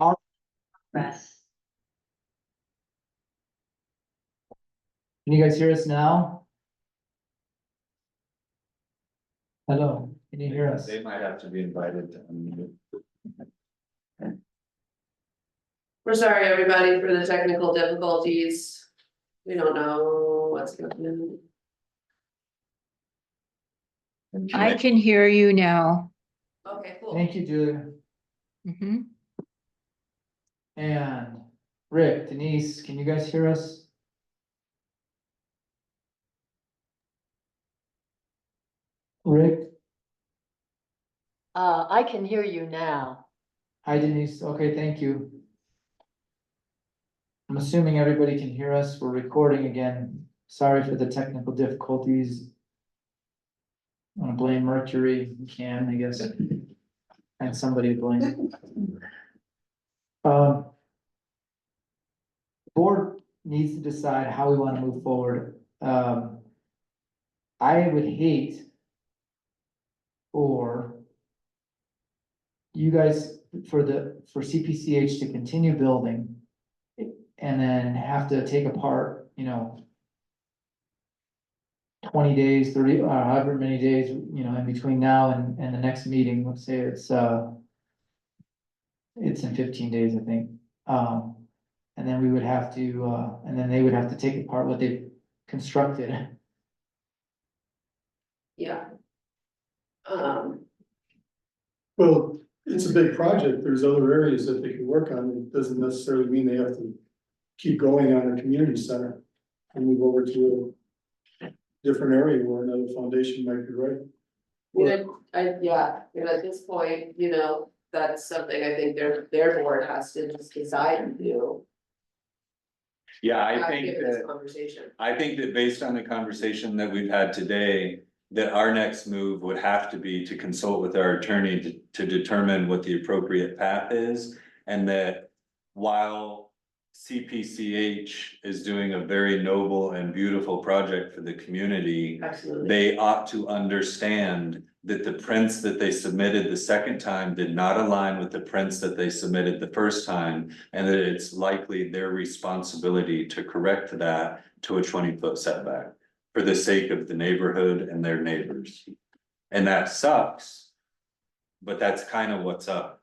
All Press. Can you guys hear us now? Hello, can you hear us? They might have to be invited to unmute. We're sorry, everybody, for the technical difficulties. We don't know what's going on. I can hear you now. Okay, cool. Thank you, Julia. Mhm. And Rick, Denise, can you guys hear us? Rick, I can hear you now. hi Denise, okay, thank you. I'm assuming everybody can hear us, we're recording again, sorry for the technical difficulties. I wanna blame Mercury, we can, I guess, and somebody to blame. Board needs to decide how we wanna move forward. I would hate for you guys, for CPCH to continue building and then have to take apart, 20 days, 30, however many days, in between now and the next meeting, let's say it's in 15 days, I think. And then we would have to, and then they would have to take apart what they've constructed. Yeah. Well, it's a big project, there's other areas that they can work on, it doesn't necessarily mean they have to keep going on a community center. And move over to a different area where another foundation might be right. Yeah, and at this point, that's something I think their board has to just decide and do. Yeah, I After think this that, conversation. based on the conversation that we've had today, that our next move would have to be to consult with our attorney to determine what the appropriate path is. And that while CPCH is doing a very noble and beautiful project for the community, Absolutely. they ought to understand that the prints that they submitted the second time did not align with the prints that they submitted the first time. And that it's likely their responsibility to correct that to a 20-foot setback for the sake of the neighborhood and their neighbors. And that sucks, but that's kind of what's up.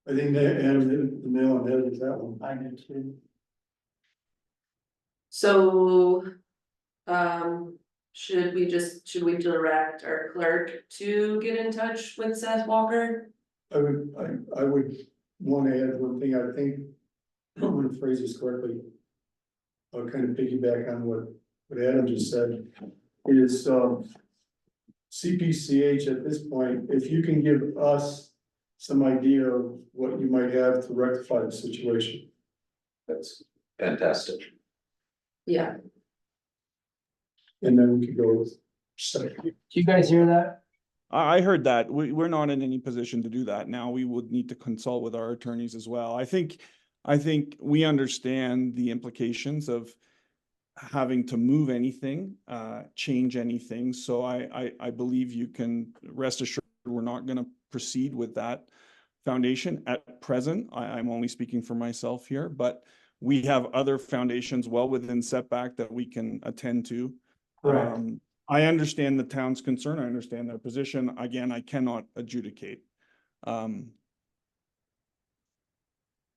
I think that Adam hit the nail on the head with that one. I do too. So, should we direct our clerk to get in touch with Seth Walker? I would wanna add one thing, I think, I'm gonna phrase this correctly. I'll kind of piggyback on what Adam just said, is, CPCH at this point, if you can give us some idea of what you might have to rectify the situation. That's fantastic. Yeah, And then we could go with second. Do you guys hear that? I heard that. We're not in any position to do that now. We would need to consult with our attorneys as well. I think we understand the implications of having to move anything, change anything. So I believe you can rest assured we're not going to proceed with that foundation at present. I'm only speaking for myself here, but we have other foundations well within setback that we can attend to. Correct. I understand the town's concern. I understand their position. Again, I cannot adjudicate.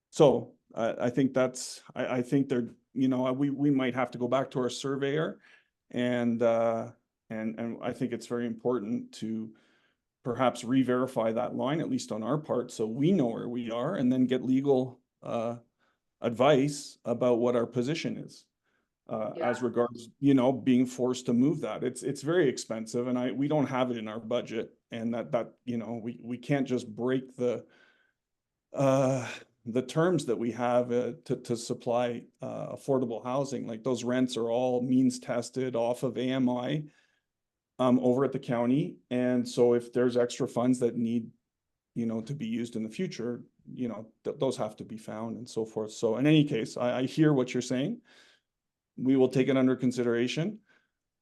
So I think that's, I think they're, we might have to go back to our surveyor and I think it's very important to perhaps re-verify that line, at least on our part, so we know where we are, and then get legal advice about what our position is. As regards, being forced to move that. It's very expensive and we don't have it in our budget, and that we can't just break the terms that we have to supply affordable housing. Like, those rents are all means tested off of AMI over at the county. And so if there's extra funds that need, to be used in the future, those have to be found and so forth. So in any case, I hear what you're saying. We will take it under consideration.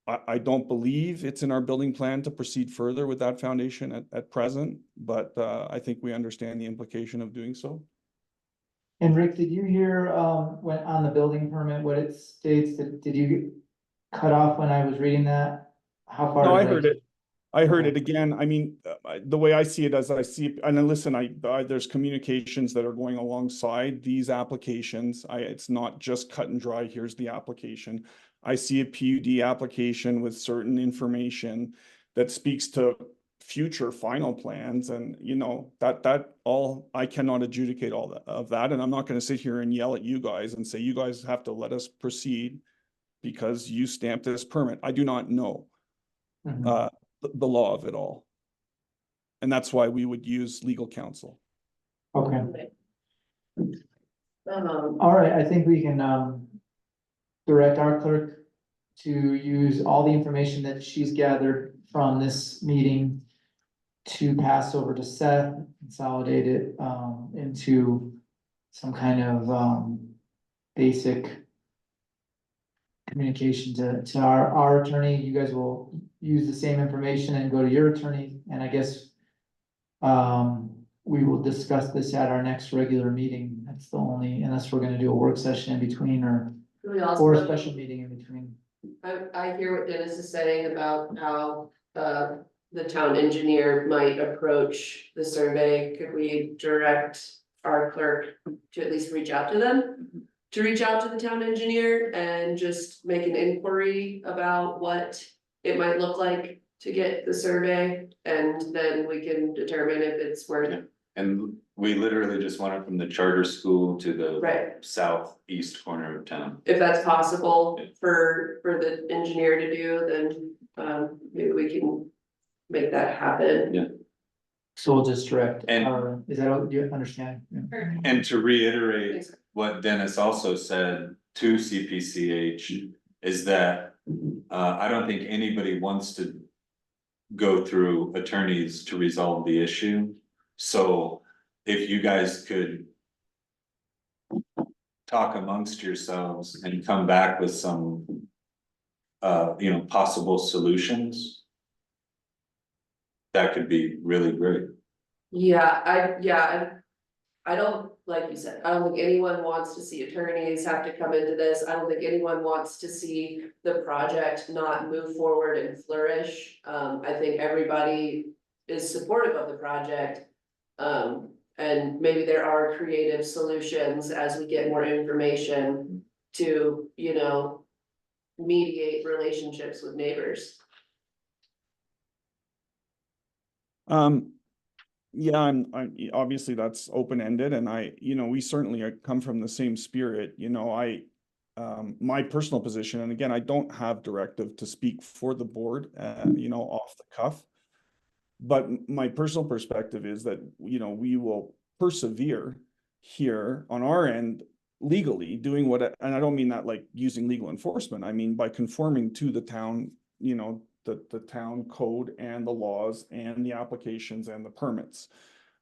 I don't believe it's in our building plan to proceed further with that foundation at present, but I think we understand the implication of doing so. And Rick, did you hear, when on the building permit, what it states, did you cut off when I was reading that? How far? No, I did heard it. I heard Okay. it again. I mean, the way I see it, as I see it, and then listen, there's communications that are going alongside these applications. It's not just cut and dry, here's the application. I see a PUD application with certain information that speaks to future final plans, and you know, that all, I cannot adjudicate all of that, and I'm not gonna sit here and yell at you guys and say, you guys have to let us proceed because you stamped this permit. I do not know Mhm. the law of it all. And that's why we would use legal counsel. Okay, Um, all right, I think we can, direct our clerk to use all the information that she's gathered from this meeting to pass over to Seth, consolidate it, into some kind of, basic communication to our attorney. You guys will use the same information and go to your attorney, and I guess we will discuss this at our next regular meeting. That's the only, unless we're gonna do a work session in between or we a also, special meeting in between. I hear what Dennis is saying about how, the town engineer might approach the survey. Could we direct our clerk to at least reach out to them? To reach out to the town engineer and just make an inquiry about what it might look like to get the survey, and then we can determine if it's worth. And we literally just went from the charter school to the Right, southeast corner of town. if that's possible for the engineer to do, then maybe we can make that happen. Yeah. So we'll just direct And- our, is that what you understand? Yeah. And to reiterate what Dennis also said to CPCH is that I don't think anybody wants to go through attorneys to resolve the issue. So if you guys could talk amongst yourselves and come back with some possible solutions, that could be really great. I don't, like you said, I don't think anyone wants to see attorneys have to come into this. I don't think anyone wants to see the project not move forward and flourish. I think everybody is supportive of the project. And maybe there are creative solutions as we get more information to, mediate relationships with neighbors. Yeah, I'm obviously that's open-ended, and we certainly come from the same spirit, my personal position, and again, I don't have directive to speak for the board, off the cuff. But my personal perspective is that, we will persevere here on our end legally doing what, and I don't mean that like using legal enforcement. I mean, by conforming to the town, the town code and the laws and the applications and the permits.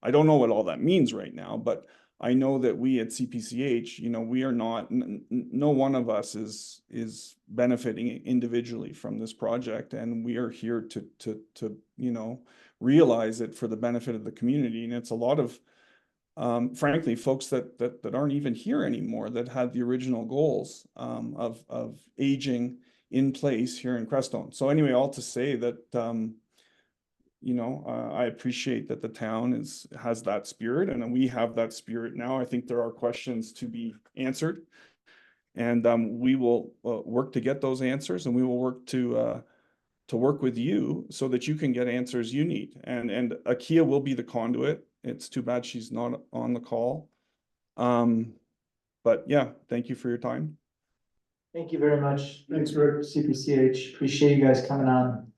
I don't know what all that means right now, but I know that we at CPCH, we are not, no one of us is benefiting individually from this project, and we are here to realize it for the benefit of the community. And it's a lot of, frankly, folks that aren't even here anymore that had the original goals of aging in place here in Crestone. So anyway, all to say that I appreciate that the town has that spirit, and we have that spirit now. I think there are questions to be answered, and we will work to get those answers, and we will work to work with you so that you can get answers you need. And Akia will be the conduit. It's too bad she's not on the call. But yeah, thank you for your time. Thank you very much. Thanks, Rick. CPCH, appreciate you guys coming on.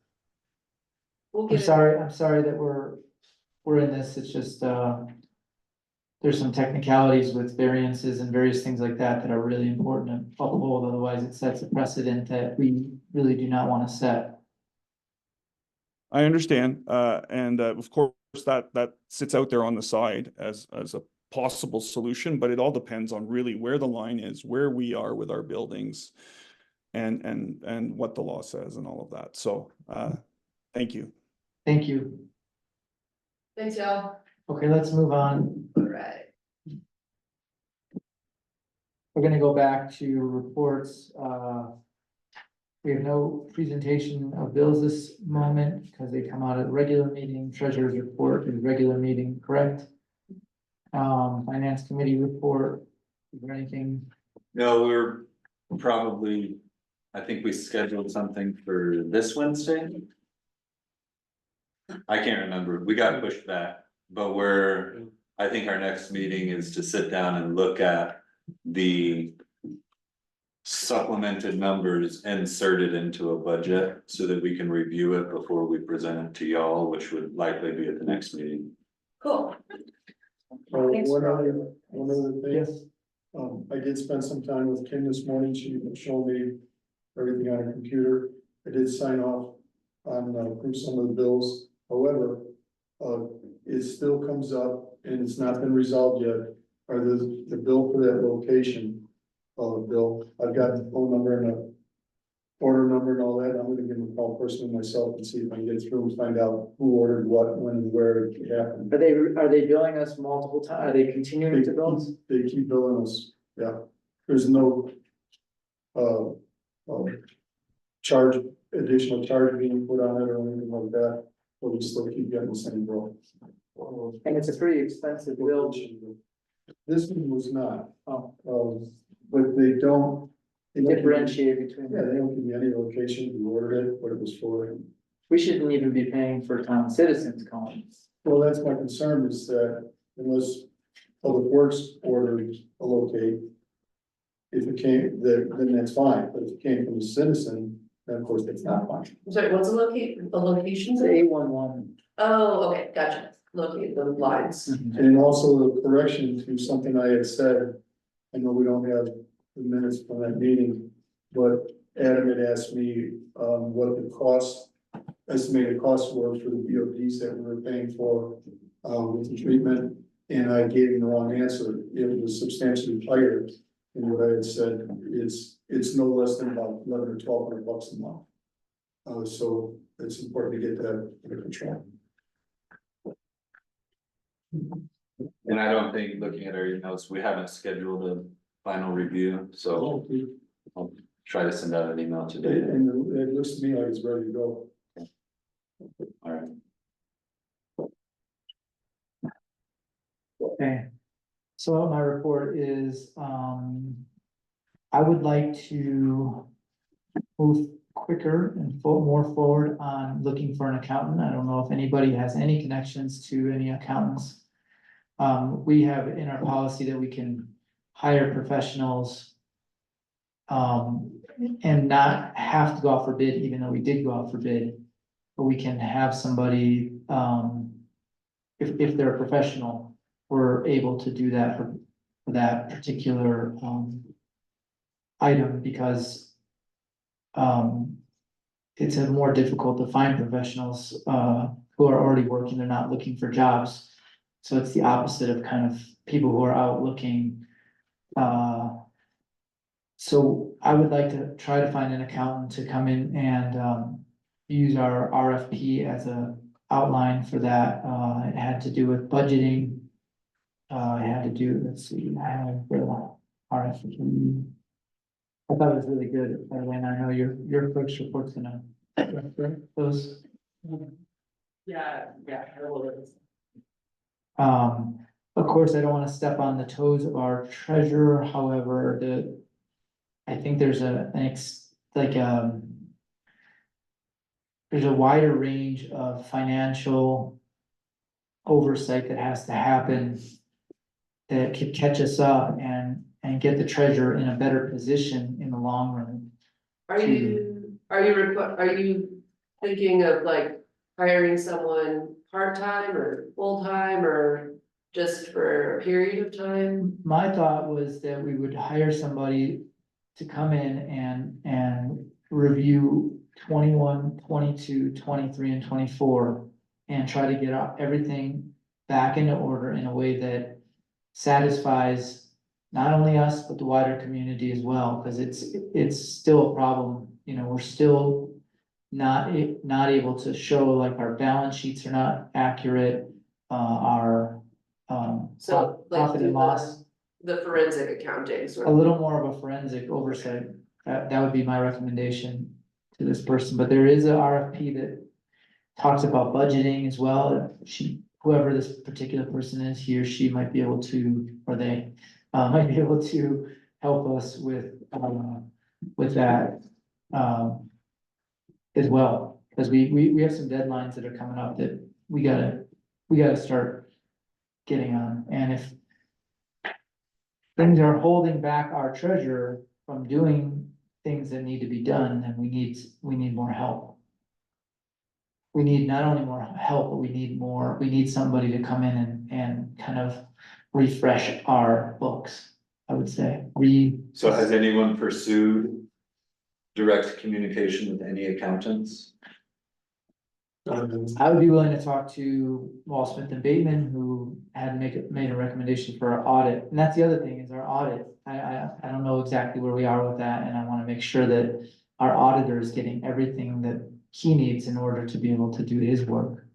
We'll I'm get it. sorry that we're in this, it's just, there's some technicalities with variances and various things like that are really important to uphold, otherwise it sets a precedent that we really do not want to set. I understand, and of course that sits out there on the side as a possible solution, but it all depends on really where the line is, where we are with our buildings, and what the law says and all of that. So, thank you. Thank you. Thanks, y'all. Okay, let's move on. All right. We're gonna go back to reports. We have no presentation of bills this moment because they come out at regular meeting. Treasurer's report is regular meeting, correct? Finance committee report. Is there anything? No, we're probably, I think we scheduled something for this Wednesday. I can't remember, we got pushed back, but I think our next meeting is to sit down and look at the supplemented numbers inserted into a budget so that we can review it before we present it to y'all, which would likely be at the next meeting. Cool. Thanks, One other thing. Yes. I did spend some time with Kim this morning. She showed me everything on her computer. I did sign off on, through some of the bills. However, it still comes up and it's not been resolved yet. Are the bill for that location, bill, I've got the phone number and the order number and all that. I'm gonna give them a call personally myself and see if I can get through and find out who ordered what, when and where it happened. Are they billing us multiple times? Are they continuing to bill us? They keep billing us, yeah. There's no charge, additional charge being put on it or anything like that, but we still keep getting the same bill. And it's a pretty expensive bill. This one was not, but they don't. Differentiate between. Yeah, they don't give me any location, who ordered it, what it was for. We shouldn't even be paying for town citizens calling. Well, that's my concern is that unless Public Works ordered a locate. If it came, then that's fine, but if it came from a citizen, then of course that's not fine. I'm sorry, what's the location? It's 811. Oh, okay, gotcha. Locate the lines. And also the correction to something I had said, I know we don't have the minutes from that meeting, but Adam had asked me, what the estimated costs were for the BOPs that we were paying for, with the treatment, and I gave him the wrong answer. It was substantially higher than what I had said. It's no less than about 11 or 1200 bucks a month. So it's important to get that under control. And I don't think, looking at our emails, we haven't scheduled a final review, so I'll try to send out an email today. And it looks to me like it's ready to go. All right. Okay. So my report is, I would like to move quicker and more forward on looking for an accountant. I don't know if anybody has any connections to any accountants. We have in our policy that we can hire professionals and not have to go out for bid, even though we did go out for bid. But we can have somebody, if they're a professional, we're able to do that for that particular item because it's more difficult to find professionals who are already working, they're not looking for jobs. So it's the opposite of kind of people who are out looking. So I would like to try to find an accountant to come in and use our RFP as a outline for that. It had to do with budgeting. It had to do, let's see, I have the RFP. I thought it was really good, by the way, and I know your clerk's report's gonna those. Yeah. Of course, I don't wanna step on the toes of our treasurer, however, I think there's there's a wider range of financial oversight that has to happen that could catch us up and get the treasurer in a better position in the long run. Are you thinking of like hiring someone part-time or full-time or just for a period of time? My thought was that we would hire somebody to come in and review 21, 22, 23, and 24. And try to get everything back into order in a way that satisfies not only us, but the wider community as well, because it's still a problem, you know, we're still not able to show, like, our balance sheets are not accurate, our, So, like, profit and loss, the forensic accounting sort a of. little more of a forensic oversight. That would be my recommendation to this person, but there is a RFP that talks about budgeting as well. Whoever this particular person is, he or she might be able to, or they, might be able to help us with that, as well. Because we have some deadlines that are coming up that we gotta start getting on, and if things are holding back our treasurer from doing things that need to be done, then we need more help. We need not only more help, but we need somebody to come in and kind of refresh our books, I would say. So has anyone pursued direct communication with any accountants? I would be willing to talk to Wall Smith and Bateman, who had made a recommendation for our audit, and that's the other thing, is our audit. I don't know exactly where we are with that, and I wanna make sure that our auditor is getting everything that he needs in order to be able to do his work.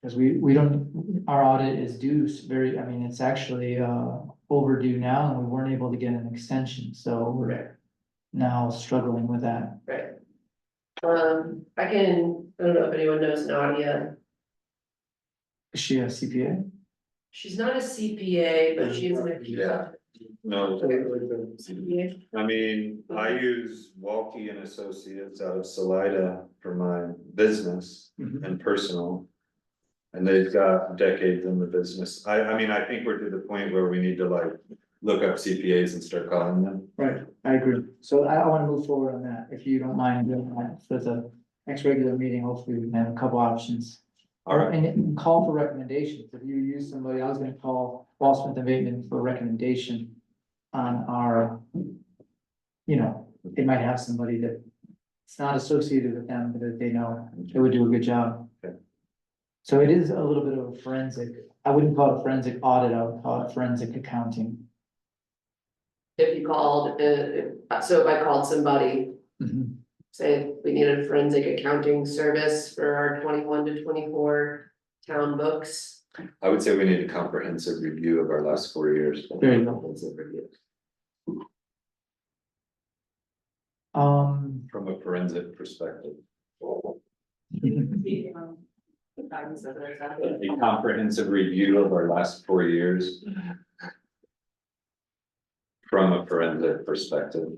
Cause we don't, our audit is due I mean, it's actually, overdue now, and we weren't able to get an extension, so we're now struggling with that. Right. I don't know if anyone knows Nadia. Is she a CPA? She's not a CPA, but she is an Yeah. accountant. No, CPA. I mean, I use Walkie and Associates out of Salida for my business and personal. And they've got decades in the business. I mean, I think we're to the point where we need to like look up CPAs and start calling them. Right, I agree. So I wanna move forward on that, if you don't mind doing that for the next regular meeting, hopefully we can have a couple options. All right, And call for recommendations. If you use somebody, I was gonna call Wall Smith and Bateman for a recommendation on our, you know, they might have somebody that it's not associated with them, but that they know, they would do a good job. Okay. So it is a little bit of a forensic, I wouldn't call it forensic audit, I would call it forensic accounting. If you called, so if I called somebody, say, we need a forensic accounting service for our 21 to 24 town books. I would say we need a comprehensive review of our last 4 years. There you go. Comprehensive review. From a forensic perspective. A comprehensive review of our last 4 years. From a forensic perspective.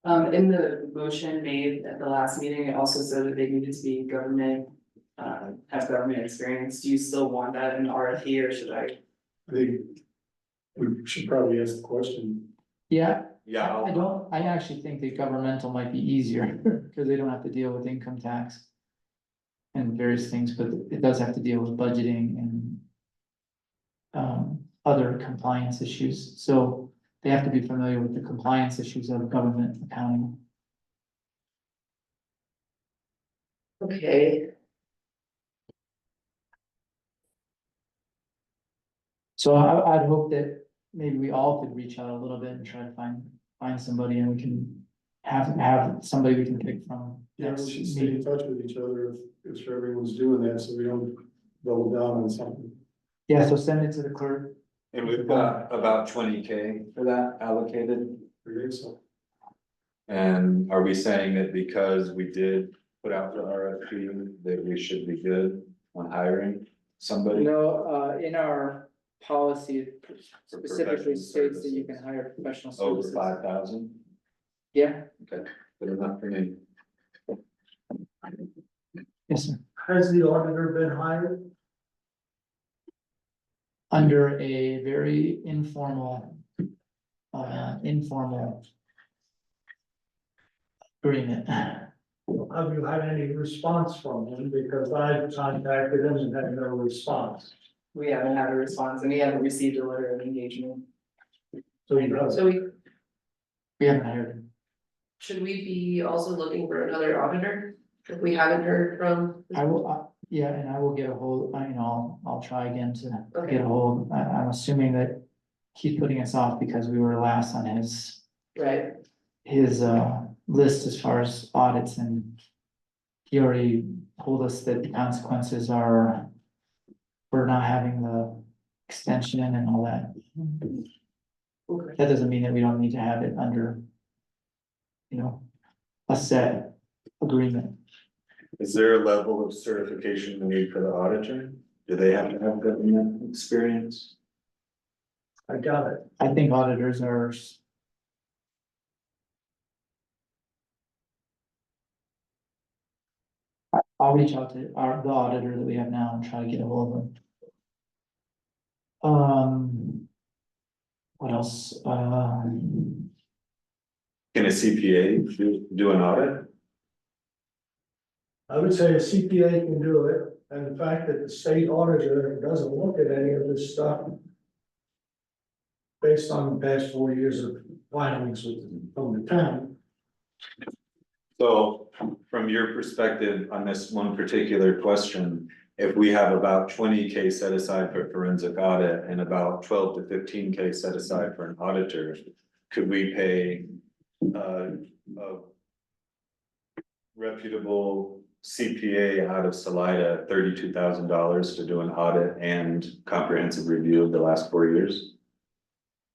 In the motion made at the last meeting, it also said that they needed to be government, have government experience. Do you still want that in the RFP, or should I? I think we should probably ask the question. Yeah, Yeah, I actually think that governmental might be easier, because they don't have to deal with income tax. And various things, but it does have to deal with budgeting and. Other compliance issues, so they have to be familiar with the compliance issues of government accounting. Okay, So I'd hope that maybe we all could reach out a little bit and try to find somebody, and we can have somebody we can pick from. Yeah, next we should stay in meeting. touch with each other if everyone's doing that, so we don't double down on something. Yeah, so send it to the clerk. and we've got about 20K for that allocated. Okay, so And are we saying that because we did put out the RFP, that we should be good on hiring somebody? No, in our policy, it For specifically professional states that you can services. hire professional Over services. 5,000? Yeah, Okay, good enough for me. yes, sir. Has the auditor been hired? Under a very informal agreement. Have you had any response from him? Because I contacted him and had no response. We haven't had a response, and we haven't received a letter of engagement. So you have, so We haven't hired him. should we be also looking for another auditor? If we haven't heard from. I will, Yeah, and I will get a hold, I'll try again to Okay. get a hold, I'm assuming that he's putting us off because we were last on Right, his list as far as audits, and he already told us that the consequences are for not having the extension and all that. okay. That doesn't mean that we don't need to have it under, a set agreement. Is there a level of certification we need for the auditor? Do they have to have government experience? I got it. I think auditors are. I'll reach out to the auditor that we have now and try to get a hold of him. What else? Can a CPA do an audit? I would say a CPA can do it, and the fact that the state auditor doesn't look at any of this stuff. Based on the past 4 years of filings from the town. So from your perspective on this one particular question, if we have about 20K set aside for forensic audit and about 12 to 15K set aside for an auditor, could we pay a reputable CPA out of Salida $32,000 to do an audit and comprehensive review of the last 4 years?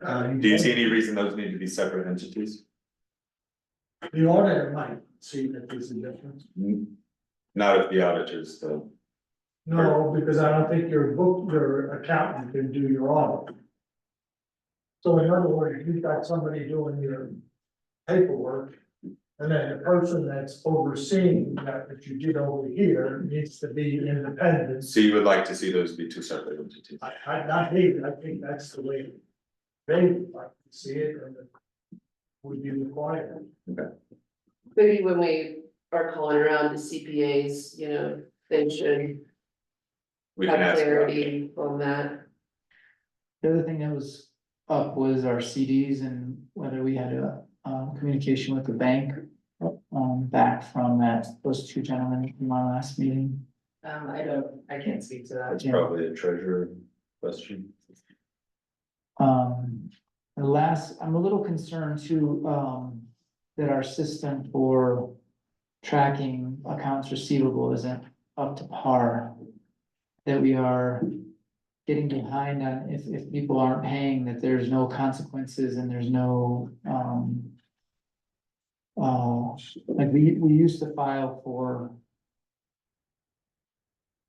Do you see any reason those need to be separate entities? The auditor might see that there's a difference. Not if the auditors, though. No, because I don't think your accountant can do your audit. So in other words, you've got somebody doing your paperwork. And then the person that's overseeing that you did over here needs to be independent. So you would like to see those be two separate entities? I hate it, I think that's the way they would like to see it, and it would be required. Maybe when we are calling around to CPAs, they should We can have ask. clarity on that. The other thing that was up was our CDs and whether we had a communication with the bank. Back from those two gentlemen from our last meeting. I can't speak to that. That's probably a treasurer question. The last, I'm a little concerned too, that our system for tracking accounts receivable isn't up to par. That we are getting behind on if people aren't paying, that there's no consequences and there's no, like we used to file for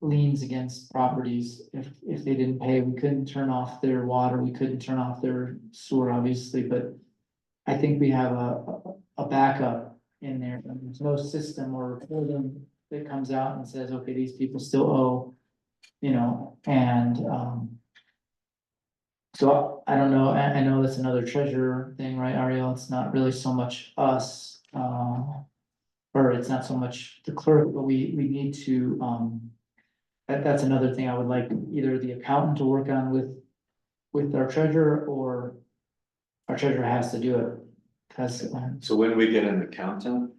liens against properties. If they didn't pay, we couldn't turn off their water, we couldn't turn off their sewer, obviously, but I think we have a backup in there. There's no system or reporting that comes out and says, okay, these people still owe, and, so I don't know, I know that's another treasurer thing, right, Ariel? It's not really so much us, or it's not so much the clerk, but we need to, that's another thing I would like either the accountant to work on with our treasurer, or our treasurer has to do it. Cause, So when we get an accountant,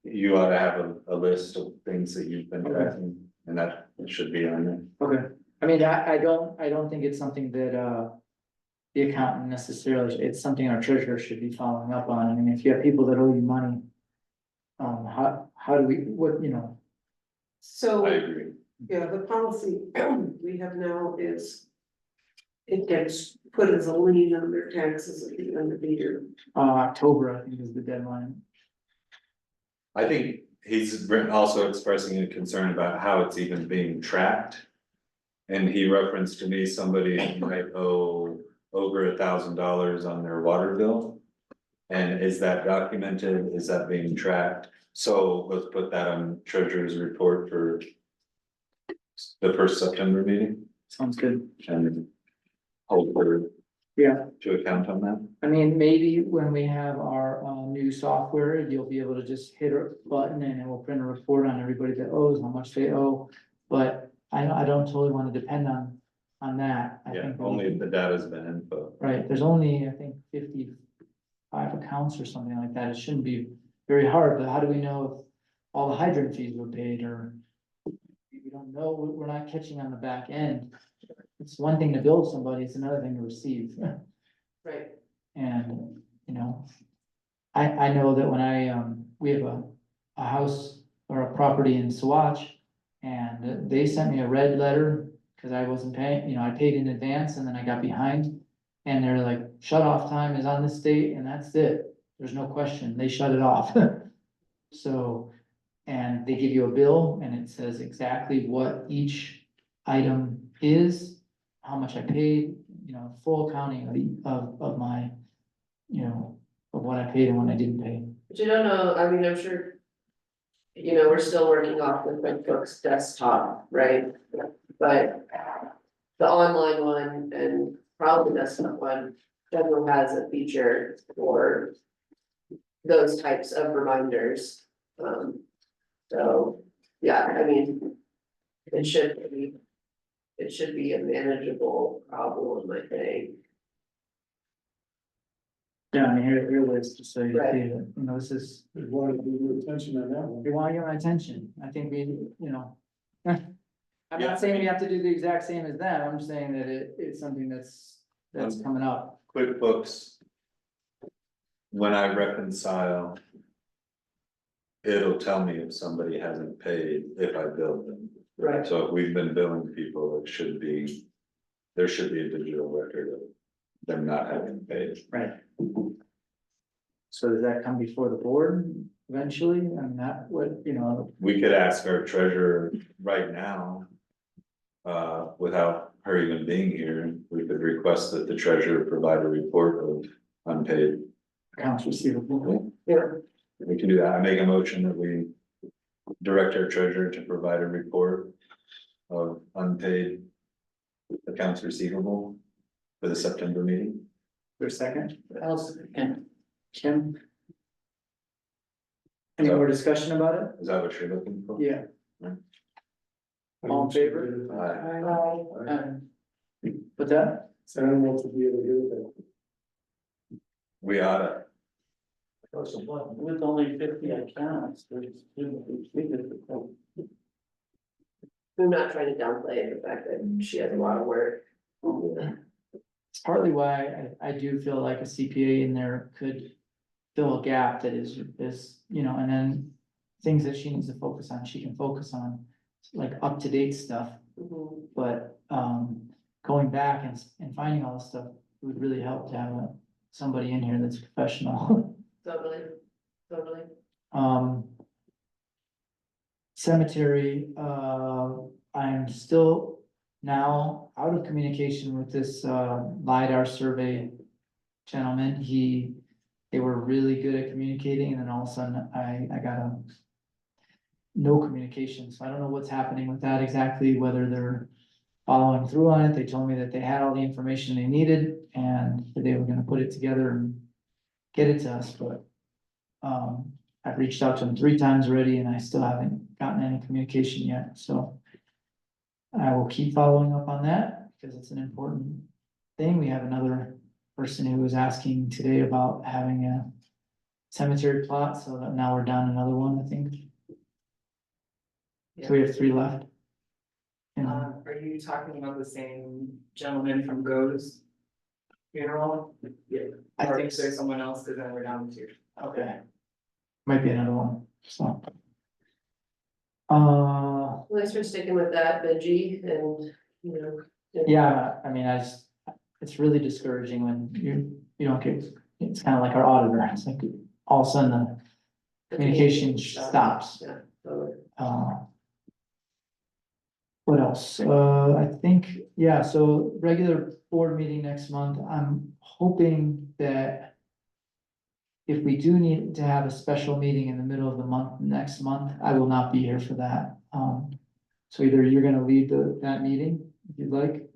you ought to have a list of things that you've been tracking, and that should be on there. okay, I mean, I don't think it's something that, the accountant necessarily, it's something our treasurer should be following up on. I mean, if you have people that owe you money, how do we, So, I agree. yeah, the policy we have now is it gets put as a lien on their taxes at the end of the year. October, I think is the deadline. I think he's also expressing a concern about how it's even being tracked. And he referenced to me somebody who might owe over $1,000 on their water bill. And is that documented? Is that being tracked? So let's put that on treasurer's report for the first September meeting Sounds good. and hold her Yeah. to account on that. I mean, maybe when we have our new software, you'll be able to just hit a button and it will print a report on everybody that owes, how much they owe. But I don't totally want to depend on that. I Yeah, think only if the data's been input. right, there's only, I think, 55 accounts or something like that. It shouldn't be very hard, but how do we know if all the hydrant fees were paid or don't know, we're not catching on the back end. It's one thing to bill somebody, it's another thing to receive. Right, And, you know, I know that when we have a house or a property in Swatch, and they sent me a red letter, cause I wasn't paying, you know, I paid in advance and then I got behind. And they're like, shut off time is on this date and that's it, there's no question, they shut it off. So, and they give you a bill and it says exactly what each item is, how much I paid, you know, full accounting of my, you know, of what I paid and what I didn't pay. but you don't know, I mean, I'm sure. You know, we're still working off the QuickBooks desktop, right? But the online one and probably the desktop one, generally has a feature for those types of reminders. So, yeah, I mean, it should be a manageable problem, I think. Yeah, I mean, here it is, just so you Right. see that, you know, this is, We wanted to give you attention on that one. you want to get my attention, I think we, you know. I'm Yeah. not saying we have to do the exact same as them, I'm saying that it's something that's coming up. QuickBooks. When I reconcile. It'll tell me if somebody hasn't paid, if I billed them. Right. So if we've been billing people, it should be, there should be a digital record of them not having paid. Right. So does that come before the board eventually, I mean, that would, you know, We could ask our treasurer right now. Without her even being here, we could request that the treasurer provide a report of unpaid. accounts receivable. Yeah. We can do that. I make a motion that we direct our treasurer to provide a report of unpaid accounts receivable for the September meeting. For a second, else, and Kim? Any more discussion about it? Is that what you're looking for? Yeah. All in favor? What's that? So I don't know if we'll be able to do that. We oughta, With only 50 accounts, there's. I'm not trying to downplay the fact that she has a lot of work. It's partly why I do feel like a CPA in there could fill a gap that is, you know, and then things that she needs to focus on, she can focus on, like up-to-date stuff. Mhm. But, going back and finding all this stuff would really help to have somebody in here that's professional. Totally. Cemetery, I'm still now out of communication with this, LiDAR survey gentleman. They were really good at communicating and then all of a sudden I got no communication, so I don't know what's happening with that exactly, whether they're following through on it. They told me that they had all the information they needed and that they were gonna put it together and get it to us, but I've reached out to them 3 times already and I still haven't gotten any communication yet, so I will keep following up on that because it's an important thing. We have another person who was asking today about having a cemetery plot, so that now we're down another one, I think. So we have 3 left. And Are you talking about the same gentleman from Go's funeral? Yeah. I Or think is there someone else, cause then we're down to 2. okay. Might be another one, so. Thanks for sticking with that, Benji, and, you know. Yeah, I mean, it's really discouraging when you don't get, it's kind of like our auditor, it's like all of a sudden the communication stops. Yeah, totally. What else? I think, yeah, so regular board meeting next month, I'm hoping that if we do need to have a special meeting in the middle of the month, next month, I will not be here for that. So either you're gonna lead that meeting, if you'd like,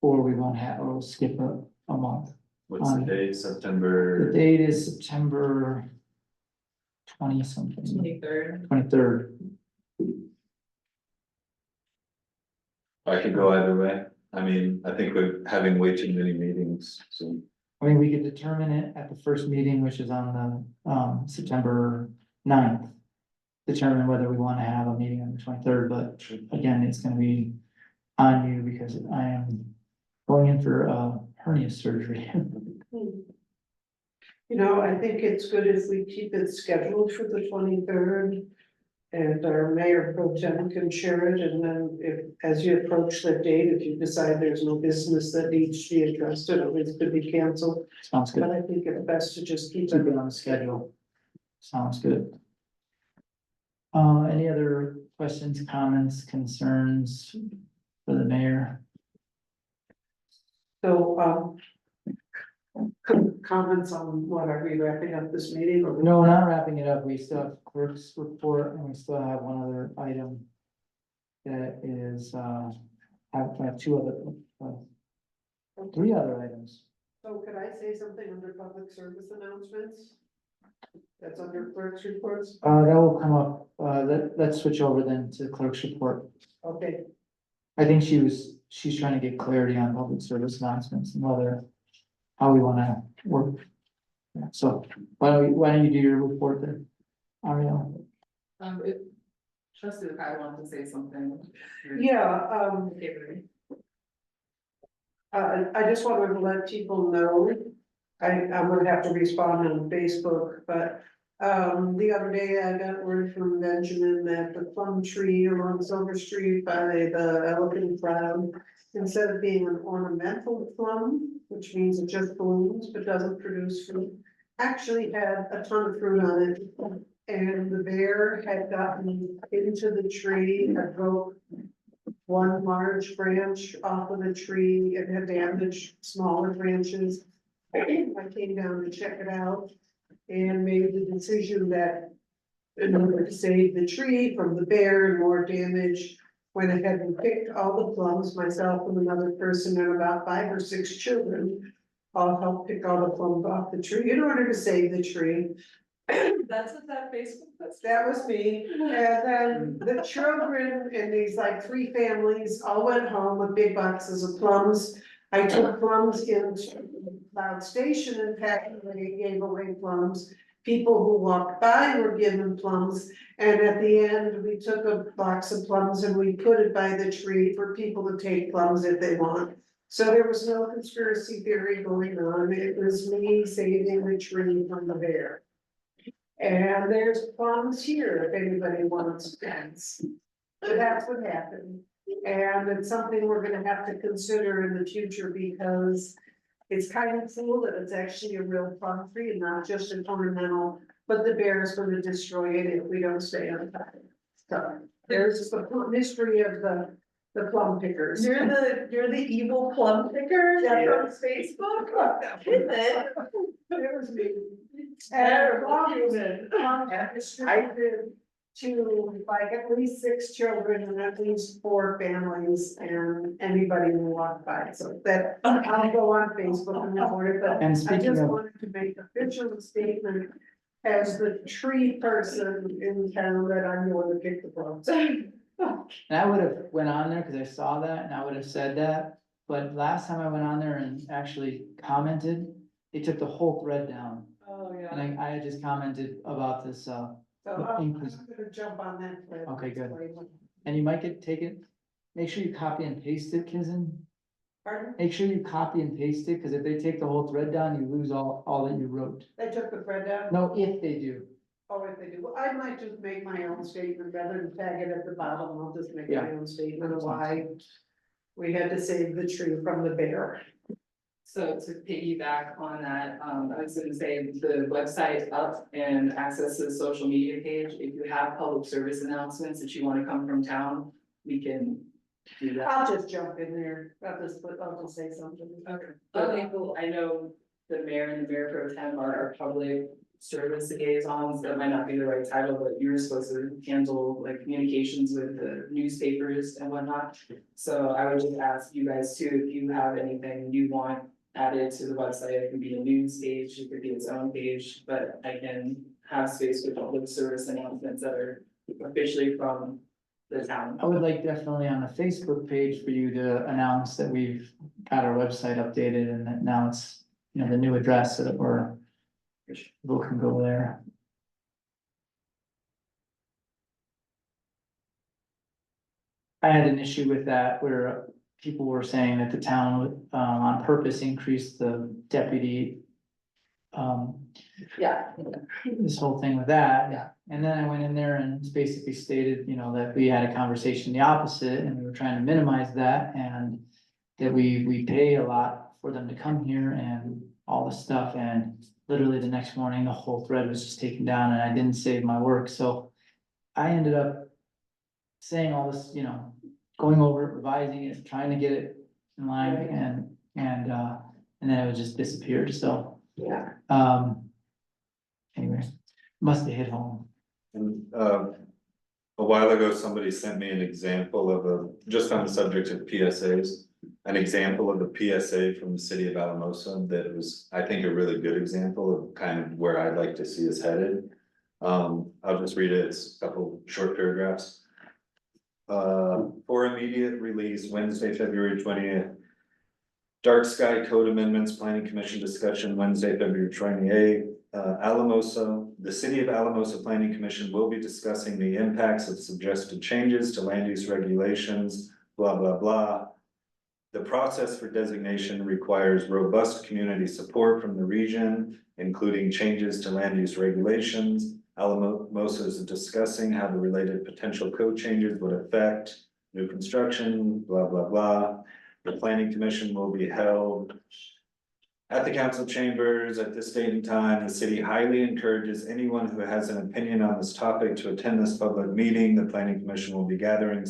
or we won't have, or we'll skip a month. what's the date, The September? date is September 20 something, 23rd. 23rd. I could go either way. I mean, I think we're having way too many meetings, so. I mean, we could determine it at the first meeting, which is on the, September 9th. determine whether we wanna have a meeting on the 23rd, but again, it's gonna be on you because I am going in for hernia surgery. You know, I think it's good if we keep it scheduled for the 23rd. And our mayor pro tem can share it, and then if, as you approach that date, if you decide there's no business that needs to be addressed, it always could be canceled. Sounds good. But I think it's best to just keep Keep it it on the schedule. Sounds good. Any other questions, comments, concerns for the mayor? So, comments on what, are we wrapping up this meeting or? No, we're not wrapping it up. We still have clerk's report and we still have one other item. That is, I have two other, three other items. So could I say something under public service announcements? That's under clerk's reports? That will come up, let's switch over then to clerk's report. Okay, I think she's trying to get clarity on public service announcements and whether, how we wanna work. Yeah, so, why don't you do your report there, Ariel? If Trustee I wanted to say something. yeah, Okay, Rudy. I just wanted to let people know, I'm gonna have to respond on Facebook, but. The other day I got word from Benjamin that the plum tree along Silver Street by the Elephant Cloud. Instead of being an ornamental plum, which means it just blooms but doesn't produce fruit, actually had a ton of fruit on it. And the bear had gotten into the tree and broke one large branch off of the tree. It had damaged smaller branches. I came down to check it out and made the decision that in order to save the tree from the bear and more damage, went ahead and picked all the plums, myself and another person and about 5 or 6 children. All helped pick all the plums off the tree in order to save the tree. That's what that Facebook post. That was me, and then the children in these like 3 families all went home with big boxes of plums. I took plums into Cloud Station and packed them, and gave away plums. People who walked by were given plums, and at the end, we took a box of plums and we put it by the tree for people to take plums if they want. So there was no conspiracy theory going on, it was me saving the tree from the bear. And there's plums here if anybody wants plums. So that's what happened. And it's something we're gonna have to consider in the future because it's kind of cool that it's actually a real plum tree and not just an ornamental, but the bear is gonna destroy it if we don't stay on top. So there's the mystery of the plum pickers. You're the evil plum picker Yeah. from Facebook? Is it? It was me. Terrible I distributed to like at least 6 children and at least 4 families and anybody who walked by, so that I'll go on Facebook and report it, but And I speaking just of, wanted to make official statement. As the tree person in town that I'm going to pick the plums. and I would have went on there because I saw that and I would have said that, but last time I went on there and actually commented, they took the whole thread down. Oh, yeah. And I had just commented about this, So I'm increase. gonna jump on that thread. Okay, good. And you might get taken, make sure you copy and paste it, Kizen. Pardon? Make sure you copy and paste it, because if they take the whole thread down, you lose all that you wrote. They took the thread down? No, if they do. Oh, if they do, well, I might just make my own statement rather than tag it at the bottom, I'll just make Yeah. my own statement of why. We had to save the tree from the bear. So to piggyback on that, I was gonna say the website's up and access to the social media page. If you have public service announcements that you wanna come from town, we can do that. I'll just jump in there, I'll just say something. Okay. Other people, I know the mayor and the mayor pro tem are public service liaisons, that might not be the right title, but you're supposed to handle like communications with the newspapers and whatnot. So I would just ask you guys too, if you have anything you want added to the website, it could be a news page, it could be its own page, but I can have space with public service announcements that are officially from the town. I would like definitely on the Facebook page for you to announce that we've got our website updated and that now it's, you know, the new address so that we're, people can go there. I had an issue with that where people were saying that the town would, on purpose increased the deputy. Yeah. This whole thing with that. Yeah. And then I went in there and basically stated, you know, that we had a conversation the opposite and we were trying to minimize that and that we pay a lot for them to come here and all this stuff. And literally the next morning, the whole thread was just taken down and I didn't save my work. So I ended up saying all this, you know, going over it, revising it, trying to get it in line Right. and then it was just disappeared. So, Yeah. anyway, must have hit home. And, a while ago, somebody sent me an example of just on the subject of PSAs. An example of a PSA from the city of Alamosa that was, I think, a really good example of kind of where I'd like to see us headed. I'll just read it, it's a couple short paragraphs. For immediate release, Wednesday, February 20th. Dark Sky Code Amendments, Planning Commission discussion, Wednesday, February 28th. Alamosa, the City of Alamosa Planning Commission will be discussing the impacts of suggested changes to land use regulations, blah, blah, blah. The process for designation requires robust community support from the region, including changes to land use regulations. Alamosa is discussing how the related potential code changes would affect new construction, blah, blah, blah. The planning commission will be held at the council chambers at this date and time. The city highly encourages anyone who has an opinion on this topic to attend this public meeting. The planning commission will be gathering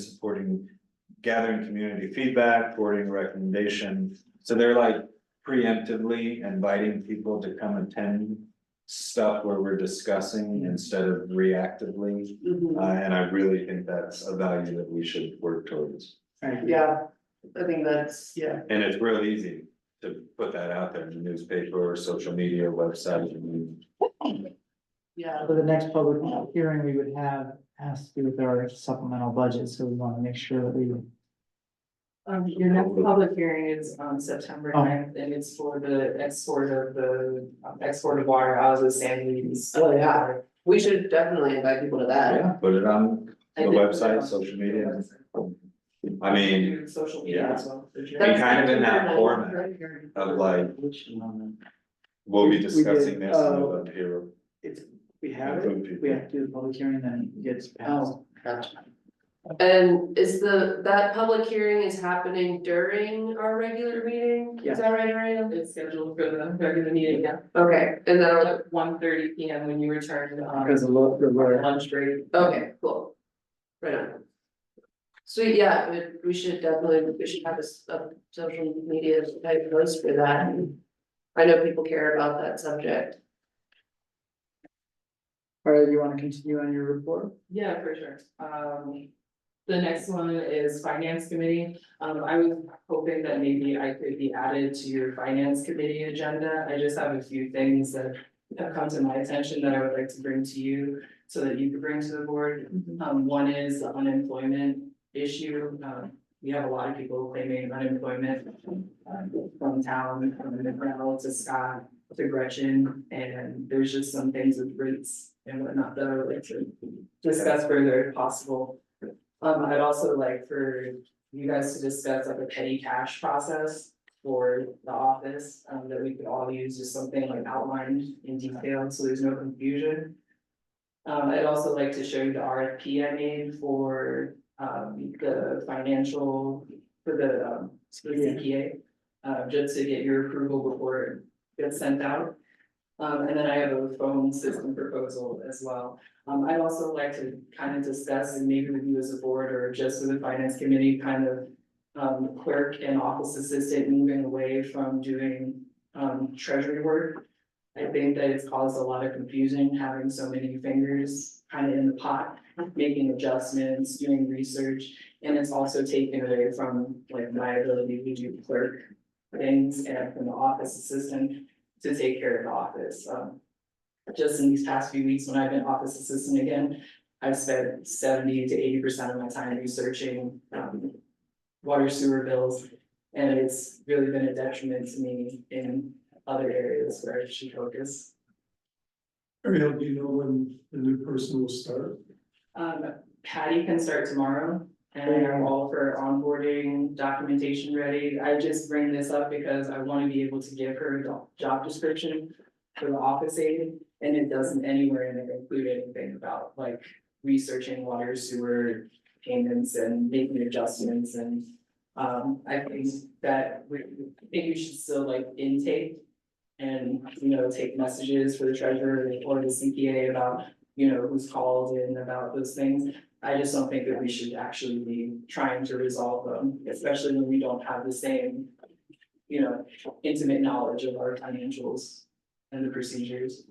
community feedback, forwarding recommendation. So they're like preemptively inviting people to come attend stuff where we're discussing instead of reactively. And I really think that's a value that we should work towards. Yeah, I think that's, yeah. And it's real easy to put that out there in the newspaper, social media, website. Yeah. For the next public hearing we would have has to do with our supplemental budget, so we want to make sure that we. Your next public hearing is on September Oh. 9th, and it's for the export of water out of the San Luis. Oh, yeah. We should definitely invite people to that. Yeah, put it on I the did put it website, on social the media. website. I mean, Do social media yeah. as well. for sure. And kind of in that That's- format of like, we'll be discussing this and we'll up here. It's, we have Include it, people. we have to do the public hearing, then it gets passed. And is that public hearing is happening during our regular meeting? Yeah. Is that right, Ariana? It's scheduled for the regular meeting, yeah, Okay, and then I'll, at 1:30 PM when you return, Because the lawyer. lunch break. okay, cool. Right on. Sweet, yeah, we should have a social media type post for that. I know people care about that subject. All right, you want to continue on your report? Yeah, for sure. The next one is finance committee. I was hoping that maybe I could be added to your finance committee agenda. I just have a few things that have come to my attention that I would like to bring to you so that you could bring to the board. One is the unemployment issue. We have a lot of people claiming unemployment from town, from Mel to Scott to Gretchen, and there's just some things with rates and whatnot that I would like to discuss further if possible. I'd also like for you guys to discuss like a petty cash process for the office, that we could all use, just something like outlined in detail, so there's no confusion. I'd also like to show you the RFP I made for, the financial, for the CPA. Just to get your approval before it gets sent out. And then I have a phone system proposal as well. I'd also like to kind of discuss, and maybe with you as a board or just with the finance committee, kind of clerk and office assistant moving away from doing treasury work. I think that it's caused a lot of confusion having so many fingers kind of in the pot, making adjustments, doing research. And it's also taken away from like my ability to do clerk things and from the office assistant to take care of the office. Just in these past few weeks, when I've been office assistant again, I've spent 70 to 80% of my time researching water sewer bills. And it's really been a detriment to me in other areas where I should focus. Ariel, do you know when the new person will start? Patty can start tomorrow. And I have all of her onboarding documentation ready. I just bring this up because I wanna be able to give her a job description for the office aide. And it doesn't anywhere in it include anything about like researching water sewer payments and making adjustments and. I think that I think you should still like intake. And, take messages for the treasurer or the CPA about, who's called in about those things. I just don't think that we should actually be trying to resolve them, especially when we don't have the same. Intimate knowledge of our financials and the procedures.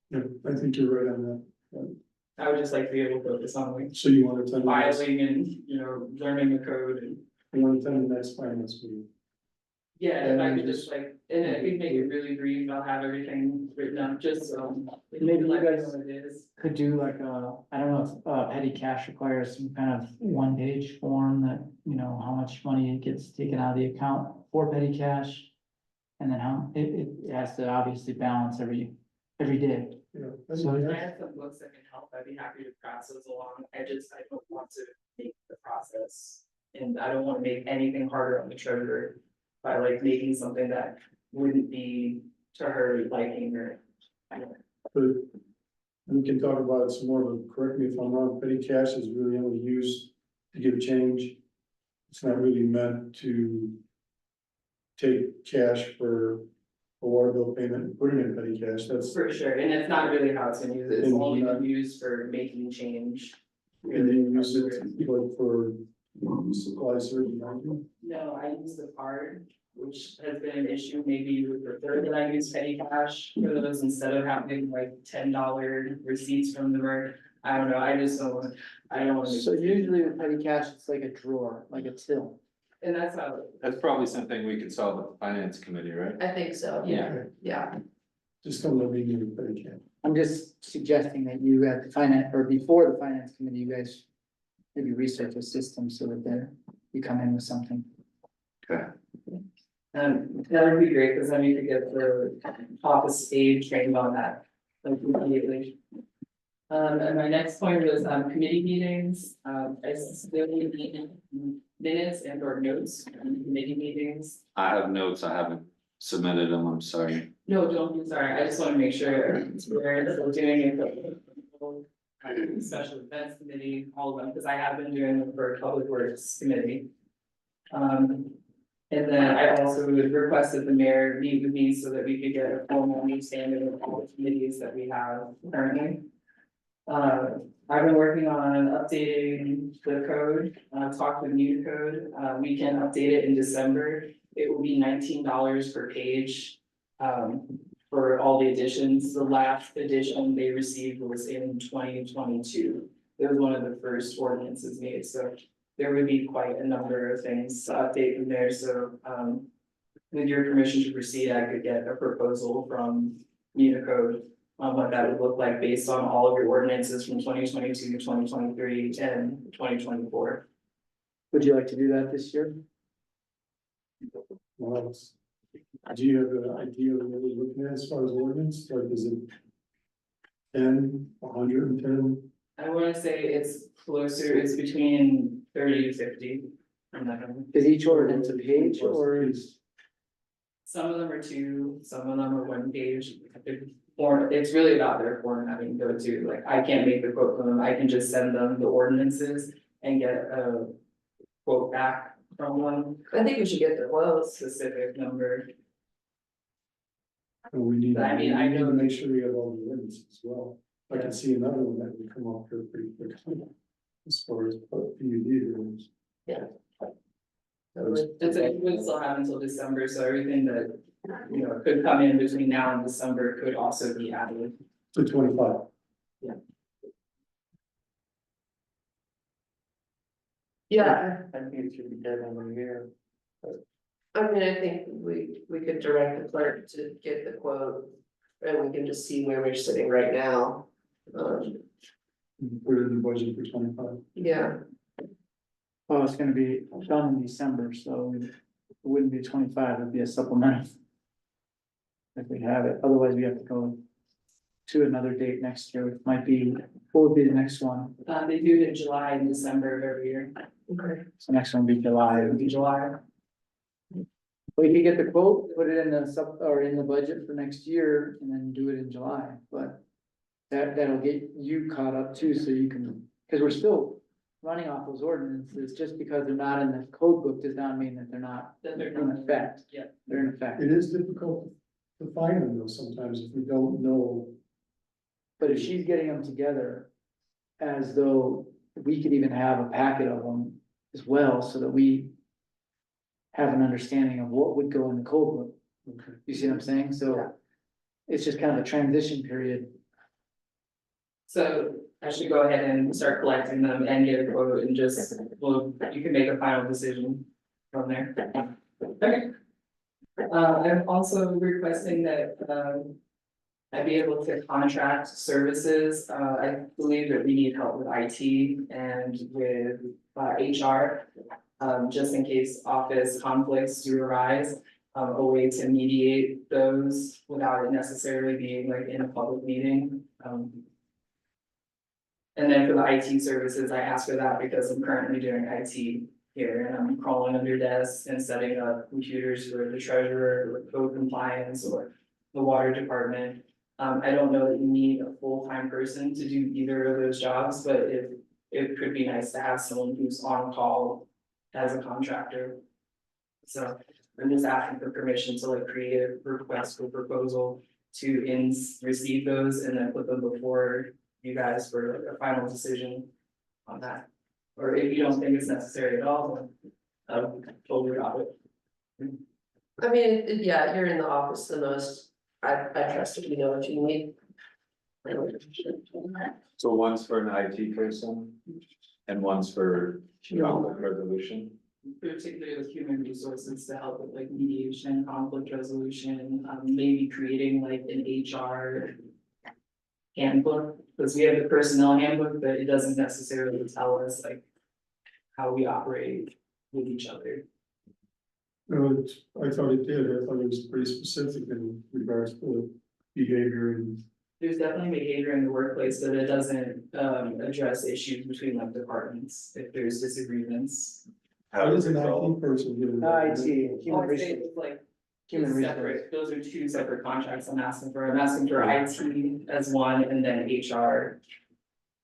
Yeah, I think you're right on that. I would just like to be able to focus on like So you want to attend, filing and, learning the code and. you want to attend the next finance meeting? Yeah, if I And could just like, and if we make it really brief, I'll have everything written up, just, Maybe you let me know guys- what it is. Could do like I don't know if petty cash requires some kind of one-page form that, how much money gets taken out of the account for petty cash. And then how, it has to obviously balance every day. Yeah. So I have some books that can help, I'd be happy to pass those along, I don't want to make the process. And I don't wanna make anything harder on the treasurer by like making something that wouldn't be to her liking or. But we can talk about it some more, but correct me if I'm wrong, petty cash is really only used to give change. It's not really meant to take cash for a water bill payment and put it in petty cash, that's. For sure, and it's not really how it's been used, it's And only not- been used for making change. And you use it like for supplies or anything. No, I use the card, which has been an issue, maybe you would prefer that I use petty cash for those instead of having like $10 receipts from the merc. I don't know, I just don't want, I don't want to. So usually with petty cash, it's like a drawer, like a till. And that's how, That's probably something we could solve with the finance committee, right? I think so, yeah, yeah. Just don't let me use petty cash. I'm just suggesting that you at the finance, or before the finance committee, you guys maybe research a system so that you come in with something. that would be great, because then we could get the office aide trained on that, like immediately. And my next point was, committee meetings, I still need minutes and or notes from committee meetings. I have notes, I haven't submitted them, I'm sorry. No, don't be sorry, I just wanna make sure it's aware that we're doing it. For special events committee, all of them, because I have been doing them for public works committee. And then I also would request that the mayor meet with me so that we could get a formal understanding of all the committees that we have currently. I've been working on updating the code, talked with new code, we can update it in December. It will be $19 per page, for all the additions. The last edition they received was in 2022. It was one of the first ordinances made, so there would be quite a number of things to update in there, so, with your permission to proceed, I could get a proposal from Unicode on what that would look like based on all of your ordinances from 2022, 2023, and 2024. Would you like to do that this year? Well, do you have an idea of what we're looking at as far as ordinance, like is it 10, 110? I wanna say it's closer, it's between 30 to 50. I'm not gonna. Is each ordinance a page or is? Some of them are two, some of them are one page. It's really about their formatting though too, like I can't make the quote from them, I can just send them the ordinances and get a quote back from them, I think we should get the quotes. specific number. And we need, But I mean, I we need to know- make sure we have all the ordinances as well. I can see another one that would come off here pretty quickly. As far as PUD ordinance. Yeah. It would still have until December, so everything that, could come in between now and December could also be added. To 25. Yeah, I think it should be dead over here. I mean, I think we could direct the clerk to get the quote. And we can just see where we're sitting right now. Put it in the budget for 25. Yeah, Well, it's gonna be done in December, so it wouldn't be 25, it'd be a supplemental. If we have it, otherwise we have to go to another date next year, it might be, what would be the next one? They do it in July and December of every year. Okay. So next one will be July. It'll be July. We could get the quote, put it in the or in the budget for next year and then do it in July, but. That'll get you caught up too, so you can, cause we're still running off those ordinances, just because they're not in the code book does not mean that they're not Then they're in not. effect. Yeah. They're in effect, It is difficult to find them though sometimes if we don't know. but if she's getting them together as though we could even have a packet of them as well, so that we have an understanding of what would go in the code book. Okay. You see what I'm saying? So it's just kind of a transition period. So I should go ahead and start collecting them and get a quote and just, well, you can make a final decision from there. Okay. I'm also requesting that, I be able to contract services. I believe that we need help with IT and with, HR. Just in case office conflicts do arise, a way to mediate those without it necessarily being like in a public meeting. And then for the IT services, I asked for that because I'm currently doing IT here and I'm crawling under desks and setting up computers for the treasurer, or code compliance, or the water department. I don't know that you need a full-time person to do either of those jobs, but it could be nice to have someone who's on call as a contractor. So I'm just asking for permission to like create a request for proposal to receive those and then put them before you guys for like a final decision on that. Or if you don't think it's necessary at all, then totally drop it. I mean, yeah, you're in the office the most, I trust that you know what you need. So one's for an IT person and one's for conflict resolution. Particularly with human resources to help with like mediation, conflict resolution, maybe creating like an HR handbook, because we have the personnel handbook, but it doesn't necessarily tell us like how we operate with each other. No, I thought it did. I thought it was pretty specific in regards to behavior and. There's definitely behavior in the workplace, but it doesn't address issues between like departments if there's disagreements. How does an resolve- IT person get IT, involved? human I'd say resources. it's like Human resources. separate, those are two separate contracts I'm asking for. I'm asking for IT as one and then HR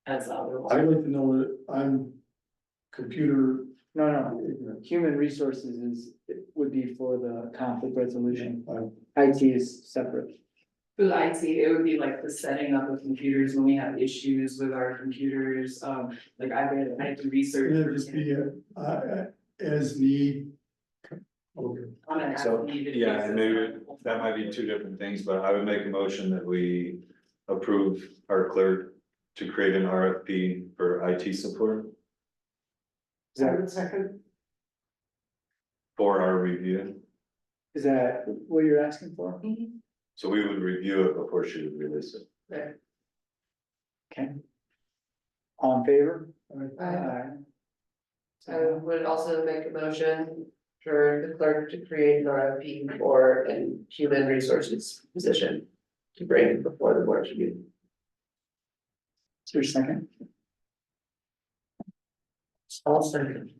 as the other I'd one. like to know what I'm computer No, ignorant. human resources would be for the conflict resolution. I- IT is separate. For the IT, it would be like the setting up of computers when we have issues with our computers, like I had to research. It'd just be as need. Okay. On an So, as-needed yeah, and maybe basis. that might be two different things, but I would make a motion that we approve our clerk to create an RFP for IT support Second, for our review. Is that what you're asking for? So we would review it before she would release it. Okay. Okay. All in favor? I would also make a motion for the clerk to create an RFP for a human resources position to bring before the board review. Is there a second? I'll second.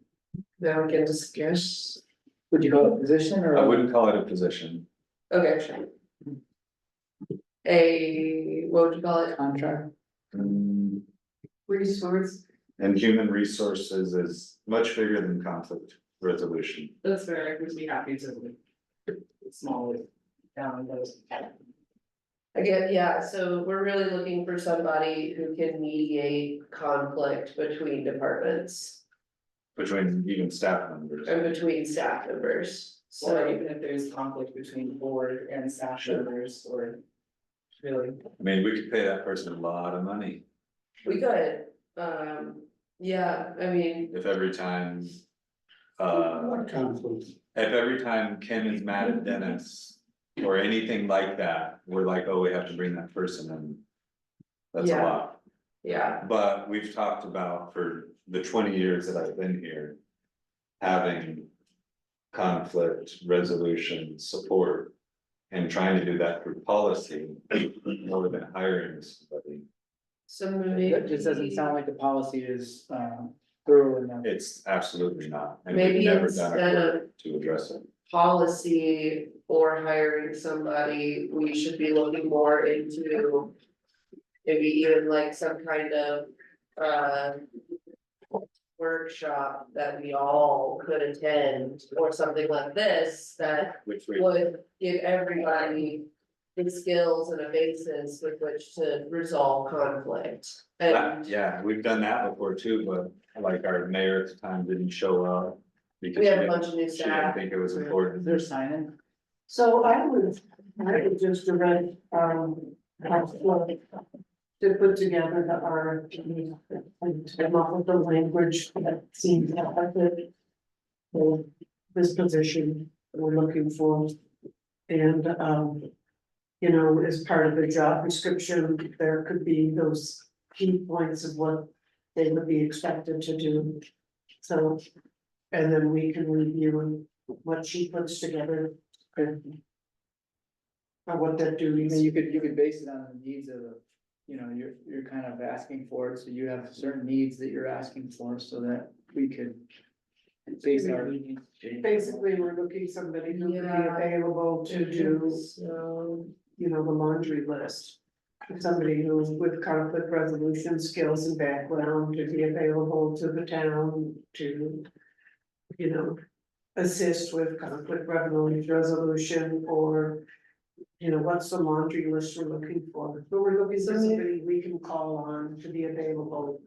Now we can discuss. Would you call it position or? I wouldn't call it a position. Okay, sure. What would you call it? Contract? Resource. And human resources is much bigger than conflict resolution. That's fair, I would be happy to like small it down those. Again, yeah, so we're really looking for somebody who can mediate conflict between departments Between even staff members. and between staff members. Or So, even if there's conflict between board and staff members or really. I mean, we could pay that person a lot of money we could, yeah, I mean, if every time. What conflict? If every time Ken is mad at Dennis or anything like that, we're like, oh, we have to bring that person in. That's a Yeah. lot, yeah, but we've talked about for the 20 years that I've been here. Having conflict resolution support and trying to do that through policy more than hiring somebody. so maybe. That just doesn't sound like the policy is, thorough enough. It's absolutely not, and we've Maybe never done a instead of work to address it. policy for hiring somebody, we should be looking more into. Maybe even like some kind of, workshop that we all could attend, or something like this, that Which we, would give everybody the skills and a basis with which to resolve conflict. And yeah, we've done that before too, but like our mayor at the time didn't show up. Because we she have a didn't, bunch of new she didn't staff. think it was Is important. there sign-in? So I would just direct, to put together the RFP and come up with the language that seems adequate for this position we're looking for. And, you know, as part of the job description, there could be those key points of what they would be expected to do. So, and then we can review what she puts together. Or what their I duties. mean, you could base it on the needs of, you're kind of asking for it, so you have certain needs that you're asking for, so that we could. Base our. Basically, we're looking somebody who could be Yeah. available to do, So, you know, the laundry list. Somebody who's with conflict resolution skills and background to be available to the town to, you know, assist with conflict resolution or, you know, what's the laundry list we're looking for? But we're looking for somebody we can call on to be available,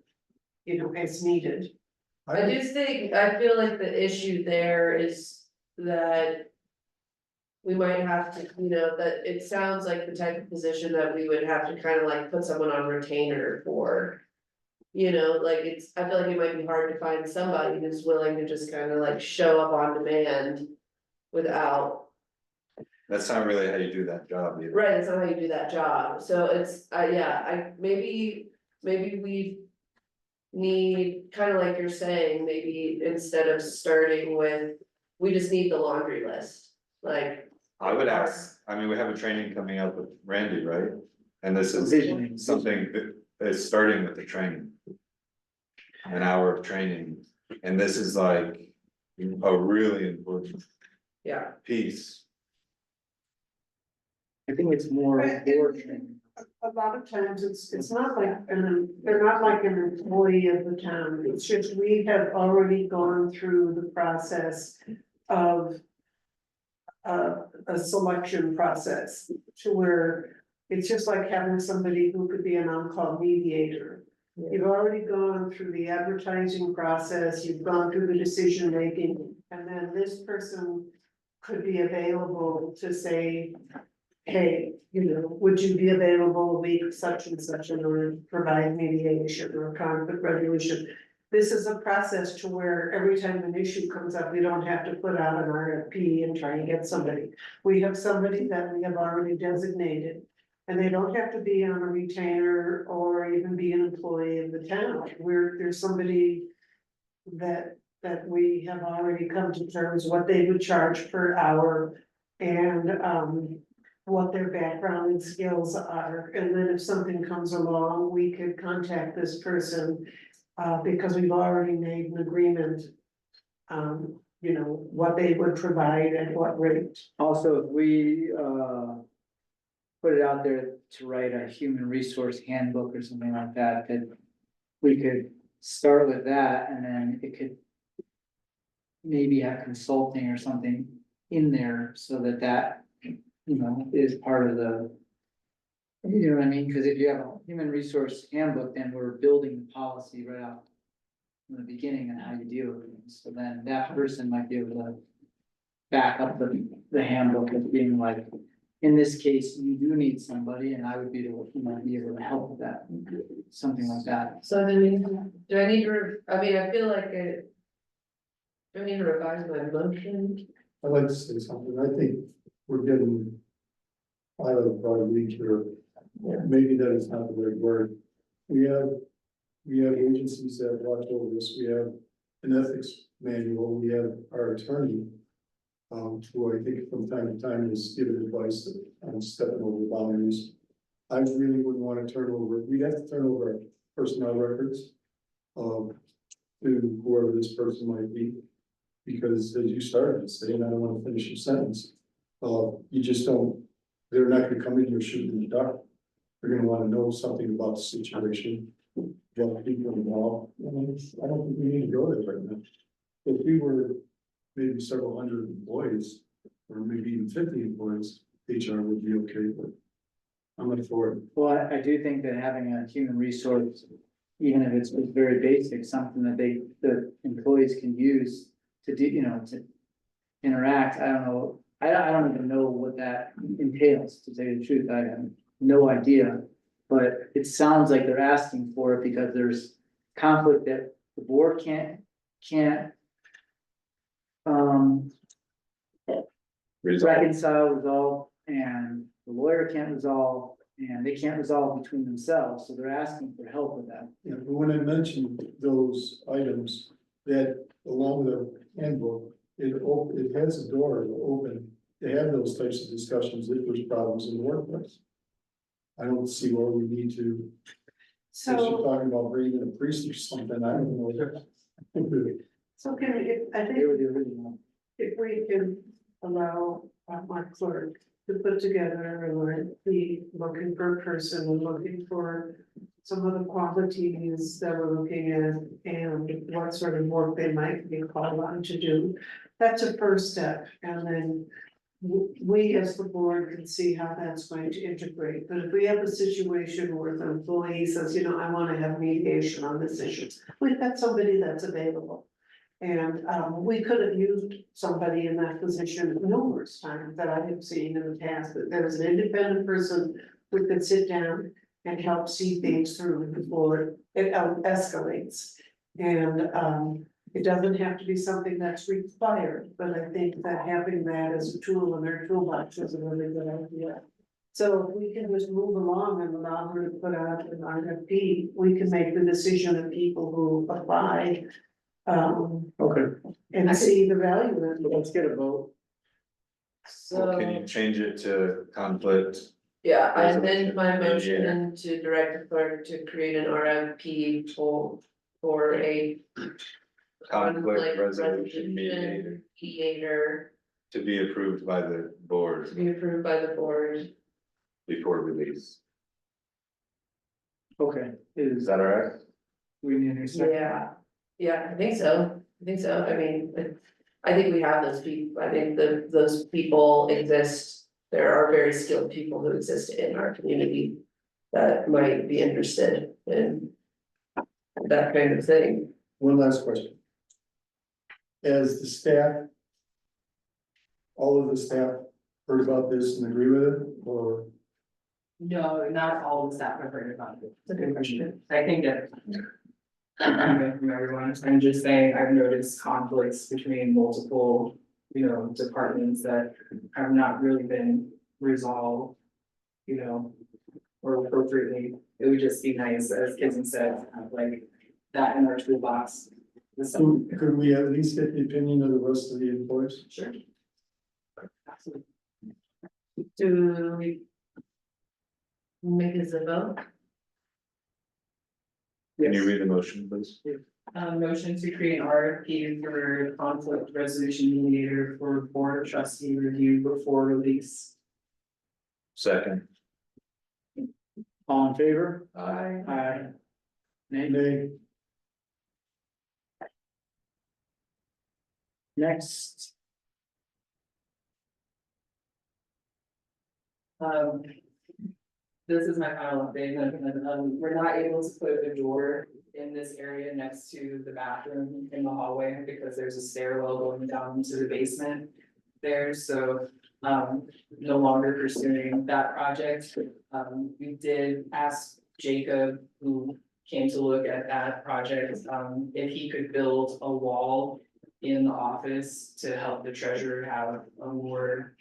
you know, as needed. I just think, I feel like the issue there is that. We might have to, that it sounds like the type of position that we would have to kind of like put someone on retainer for. Like I feel like it might be hard to find somebody who's willing to just kind of like show up on demand. Without, That's not really how you do that job either. right, it's not how you do that job, so it's, maybe we. Need, kind of like you're saying, maybe instead of starting with, we just need the laundry list, like. I would ask, I mean, we have a training coming up with Randy, right? And this Visioning. is something that is starting with the training. An hour of training, and this is like a really important Yeah, piece. I think it's more board training. A lot of times it's not like, they're not like an employee of the town, it's just we have already gone through the process of. A selection process to where it's just like having somebody who could be an on-call mediator. You've already gone through the advertising process, you've gone through the decision making, and then this person could be available to say. Hey, would you be available week such and such in order to provide mediation or conflict resolution? This is a process to where every time an issue comes up, we don't have to put out an RFP and try and get somebody. We have somebody that we have already designated. And they don't have to be on a retainer or even be an employee of the town. There's somebody that we have already come to terms what they would charge per hour and what their background and skills are. And then if something comes along, we could contact this person because we've already made an agreement. What they would provide at what rate. Also, if we, put it out there to write a human resource handbook or something like that, that we could start with that and then it could maybe have consulting or something in there so that, is part of the, you know what I mean? Cause if you have a human resource handbook, then we're building the policy right out from the beginning and how you deal with things. So then that person might be able to back up the handbook as being like, in this case, you do need somebody and I would be able to help with that, something like that. so then, do I need to, I feel like do I need to revise my motion? I'd like to say something, I think we're getting. I don't know, probably here, maybe that is not the right word. We have agencies that watch over this, we have an ethics manual, we have our attorney. Who I think from time to time is giving advice that I'm stepping over the boundaries. I really wouldn't want to turn over, we'd have to turn over our personnel records. to whoever this person might be. Because as you started saying, I don't wanna finish your sentence, you just don't, they're not gonna come in here shooting in the dark. They're gonna wanna know something about the situation, what people involved, and I don't think we need to go there right now. If we were maybe several hundred employees, or maybe even 50 employees, HR would be okay, but I'm not for it. Well, I do think that having a human resource, even if it's very basic, something that the employees can use to do, to interact, I don't know, I don't even know what that entails, to tell you the truth, I have no idea. But it sounds like they're asking for it because there's conflict that the board can't. Reconcile, resolve, and the lawyer can't resolve, and they can't resolve between themselves, so they're asking for help with that. Yeah, but when I mentioned those items, that along with the handbook, it has a door open to have those types of discussions if there's problems in the workplace. I don't see why we need to, if you're So, talking about bringing in a priest or something, I don't know. so can we, I think They were the original. if we can allow my clerk to put together the looking for a person and looking for some of the qualities that we're looking at and what sort of work they might be called on to do. That's a first step, and then we as the board can see how that's going to integrate. But if we have a situation where the employee says, I wanna have mediation on this issue, we've got somebody that's available. And we could have used somebody in that position numerous times that I have seen in the past, that there's an independent person who could sit down and help see things through before it escalates. And it doesn't have to be something that's required, but I think that having that as a tool in their toolbox is a really good idea. So if we can just move along and allow her to put out an RFP, we can make the decision of people who apply. Okay, And see the value in it. let's get a vote. Well, can you change it to conflict? Yeah, I amend Resolution, my mediator. motion to direct the clerk to create an RFP for a Conflict resolution mediator mediator to be approved by the to board be approved by the board. before release. Okay, Is is, that all right? we need a second? Yeah, I think so, I mean, I think we have those people, I think those people exist. There are very skilled people who exist in our community that might be interested in that kind of thing. One last question. As the staff, all of the staff heard about this and agree with it, or? No, not all the staff have heard about it. It's a good question. I think that. From everyone, I'm just saying, I've noticed conflicts between multiple, departments that have not really been resolved. Or appropriately, it would just be nice, as Kizzy said, to have like that in our toolbox. Could we at least get the opinion of the rest of the employees? Sure. Absolutely. Do we make this a vote? Can you read the motion, please? Motion to create an RFP for conflict resolution mediator for board of trustee review before release. Second. All in favor? Aye. Aye. Nay? Nay. Next, This is my final update, we're not able to put a door in this area next to the bathroom in the hallway because there's a stairwell going down to the basement there, so. No longer pursuing that project. We did ask Jacob, who came to look at that project, if he could build a wall in the office to help the treasurer have a more,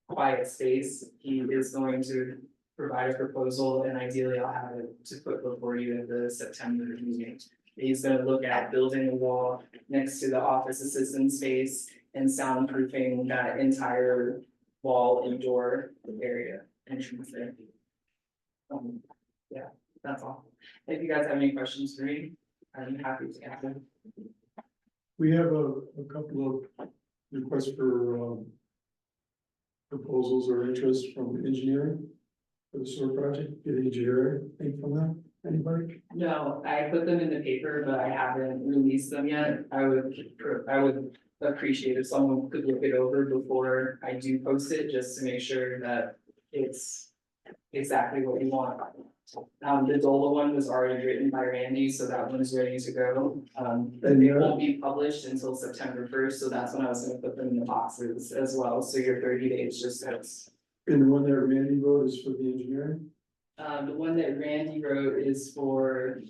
quiet space. He is going to provide a proposal, and ideally I'll have it to put before you at the September meeting. He's gonna look at building a wall next to the office assistant space and soundproofing that entire wall and door area entrance there. Yeah, that's all. If you guys have any questions for me, I'm happy to answer. We have a couple of requests for, proposals or interest from engineering for the sewer project. Did engineering think from them? Anybody? No, I put them in the paper, but I haven't released them yet. I would appreciate if someone could look it over before I do post it, just to make sure that it's exactly what you want. The DOLA one was already written by Randy, so that one is ready to go. It won't be published until September 1st, so that's when I was gonna put them in the boxes as well, so your 30 days just goes. And the one that Randy wrote is for the engineering? The one that Randy wrote is for.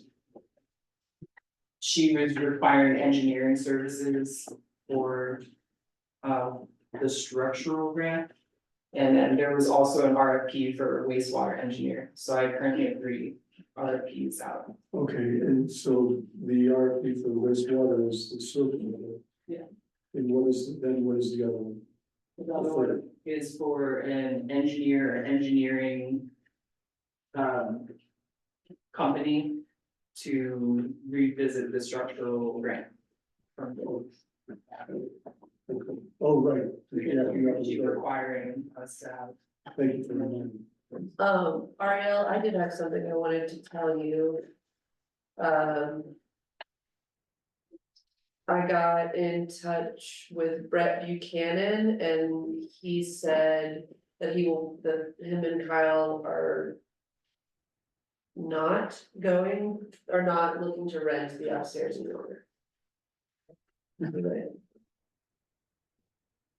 She was requiring engineering services for. The structural grant. And then there was also an RFP for wastewater engineer, so I currently have 3 RFPs out. Okay, and so the RFP for the wastewater is the sewer. Yeah. And what is the other one? The other one is for an engineering. Company to revisit the structural grant. From the. Oh, right. Yeah, Keep requiring us to have. thank you for reminding. Ariel, I did have something I wanted to tell you. I got in touch with Brett Buchanan and he said that him and Kyle are not not looking to rent the upstairs any longer.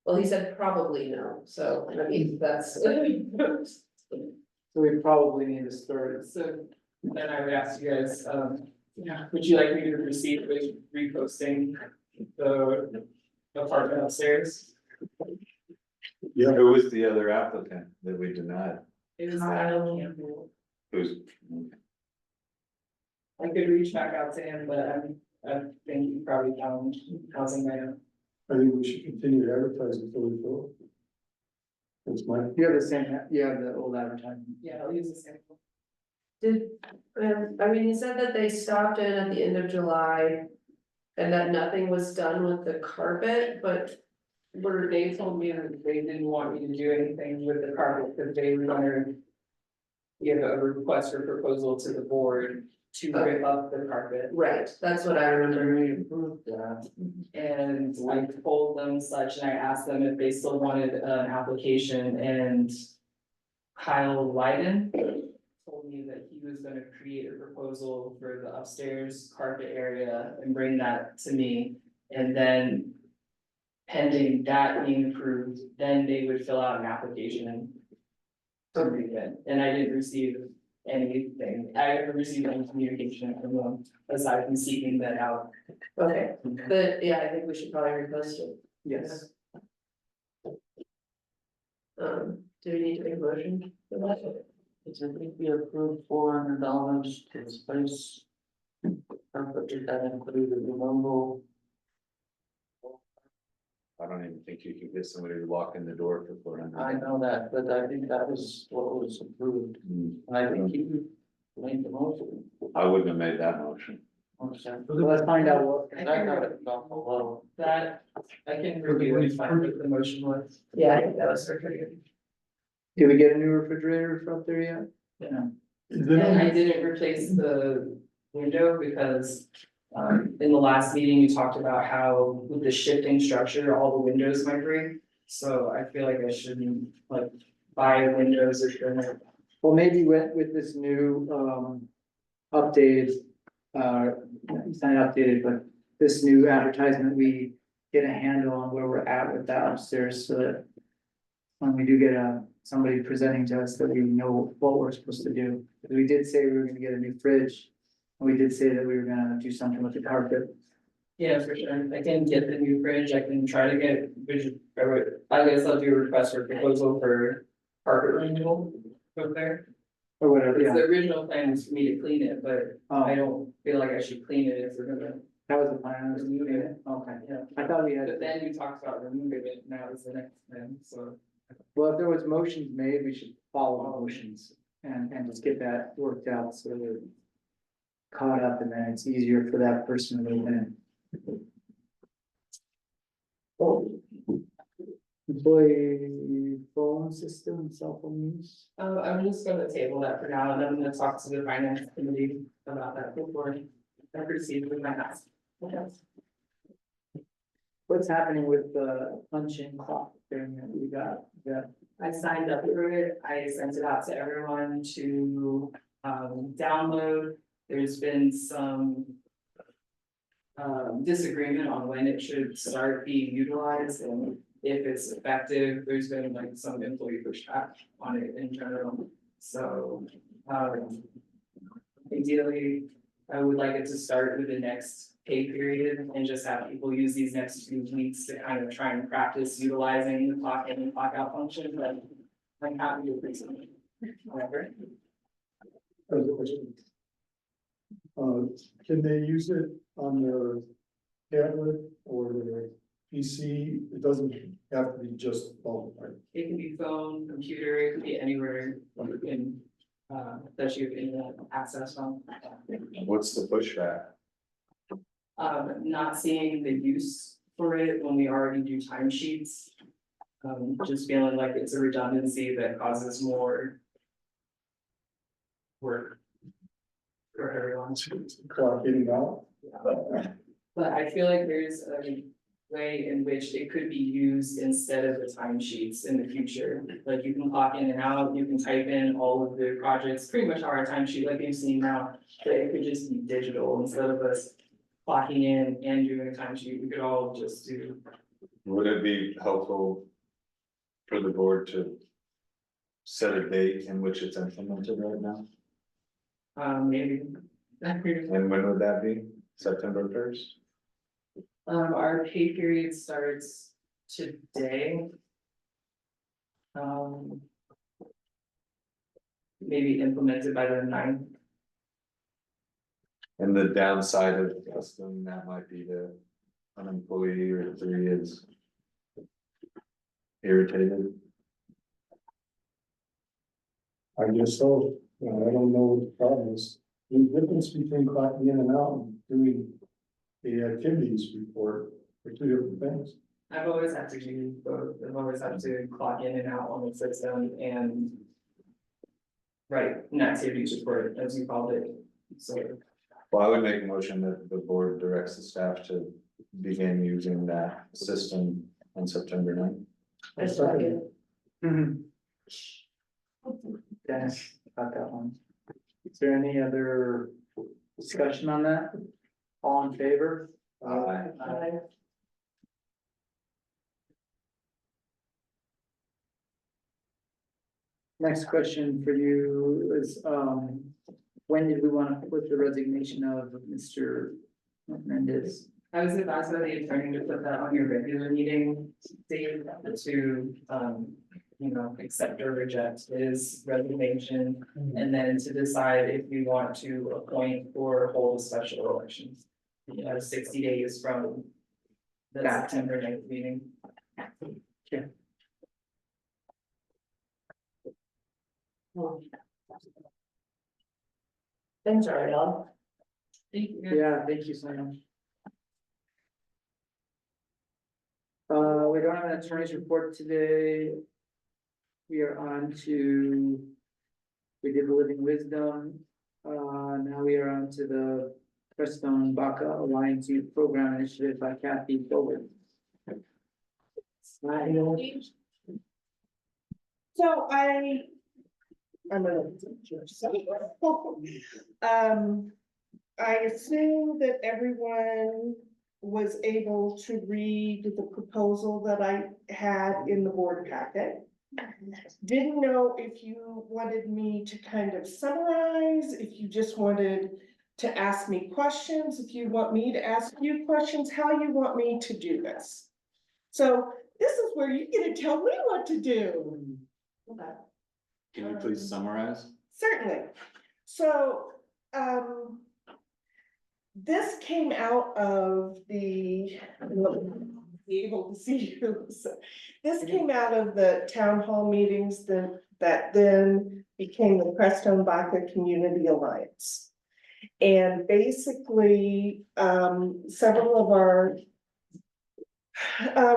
Well, he said probably no, so I mean, that's. So we probably need to start. So then I would ask you guys, would you like me to proceed with reposting the apartment upstairs? Yeah. Who was the other applicant that we denied? It was Kyle Campbell. Who's? I could reach back out to him, but I think you probably found housing by now. I think we should continue to advertise until we fill it. That's my. You have the same, you have the old advertising. Yeah, I'll use the same. I mean, he said that they stopped in at the end of July. And that nothing was done with the carpet, but They told me that they didn't want me to do anything with the carpet, because they were gonna give a request for proposal to the board to rip up the carpet. right, that's what I remember. And I told them such, and I asked them if they still wanted an application, and Kyle Leiden told me that he was gonna create a proposal for the upstairs carpet area and bring that to me. And then pending that being approved, then they would fill out an application to read it. And I didn't receive anything. I haven't received any communication from them aside from seeking that out. Okay, but yeah, I think we should probably repost it. Yes. Do we need to make a motion for that? It's a big be approved $400 to space. Did that include the removal? I don't even think you can get somebody to walk in the door for 400. I know that, but I think that was what was approved. And I think you made the motion. I wouldn't have made that motion. Okay. So let's find out what. And I got it down below. That, I can review and find what the motion was. Yeah, I think that was for good. Did we get a new refrigerator up there yet? Yeah. Is And I that, didn't replace the window because, in the last meeting, you talked about how with the shifting structure, all the windows might break. So I feel like I shouldn't like buy windows or something. Well, maybe with this new, updated, it's not updated, but this new advertisement, we get a handle on where we're at with that upstairs, so that when we do get somebody presenting to us, that we know what we're supposed to do. Because we did say we were gonna get a new fridge, and we did say that we were gonna do something with the carpet. Yeah, for sure. I can get the new fridge. I can try to get, I guess I'll do a request for proposal for carpet removal over there. Or whatever, Because yeah. the original plan was for me to clean it, but I Oh, don't feel like I should clean it if we're gonna that was the plan, was to remove do it. it, okay. Yeah. I thought we had, But then you talked about removing it, now is the next plan, so. well, if there was motions made, we should follow motions and just get that worked out, so that. caught up, and then it's easier for that person to move in. Employee phone system, cell phone use. I'm just gonna table that for now, and I'm gonna talk to the finance committee about that before I proceed with my house. What's happening with the punch-in clock thing that we got? I signed up for it, I sent it out to everyone to, download, there's been some. Disagreement on when it should start being utilized and if it's effective, there's been like some employee pushback on it in general, so. Ideally, I would like it to start with the next pay period and just have people use these next 2 weeks to kind of try and practice utilizing the clock in and clock out function, but. I'm happy to present it. However, Can they use it on their tablet or their PC? It doesn't have to be just phone, right? it can be phone, computer, it can be anywhere you can, that you have internet access on. What's the pushback? Not seeing the use for it when we already do timesheets. Just feeling like it's a redundancy that causes more work for everyone. Clock in and out. But I feel like there's a way in which it could be used instead of the timesheets in the future. Like you can clock in and out, you can type in all of the projects, pretty much our timesheet like you've seen now, but it could just be digital instead of us clocking in and doing a timesheet. We could all just do. Would it be helpful for the board to set a date in which it's implemented right now? Maybe. And when would that be? September 1st? Our pay period starts today. Maybe implemented by the 9th. And the downside of us doing that might be that an employee or 3 is irritated. I guess so. I don't know what the problem is. The difference between clocking in and out and doing the activities report are 2 different things. I've always had to do both. I've always had to clock in and out on the system and write an activities report, as you called it. So Well, I would make a motion that the board directs the staff to begin using that system on September 9th. I second. Dennis, got that one. Is there any other discussion on that? All in favor? Aye. Next question for you is, when did we want to put the resignation of Mr. Mendez? I was advised by the attorney to put that on your regular meeting date to, accept or reject his resignation. And then to decide if we want to appoint or hold a special election. 60 days from the September 9th meeting. Thanks, Ariel. Thank you. Yeah, thank you so much. We don't have an attorney's report today. We are on to, we did the living wisdom. Now we are on to the Crestone Baca Alliance Youth Program Initiative by Kathy Forward. So I'm gonna. I assume that everyone was able to read the proposal that I had in the board packet. Didn't know if you wanted me to kind of summarize, if you just wanted to ask me questions, if you want me to ask you questions, how you want me to do this. So this is where you get to tell me what to do. Okay. Can you please summarize? Certainly. So, this came out of the, be able to see you. So, this came out of the town hall meetings that then became the Crestone Baca Community Alliance. And basically, several of our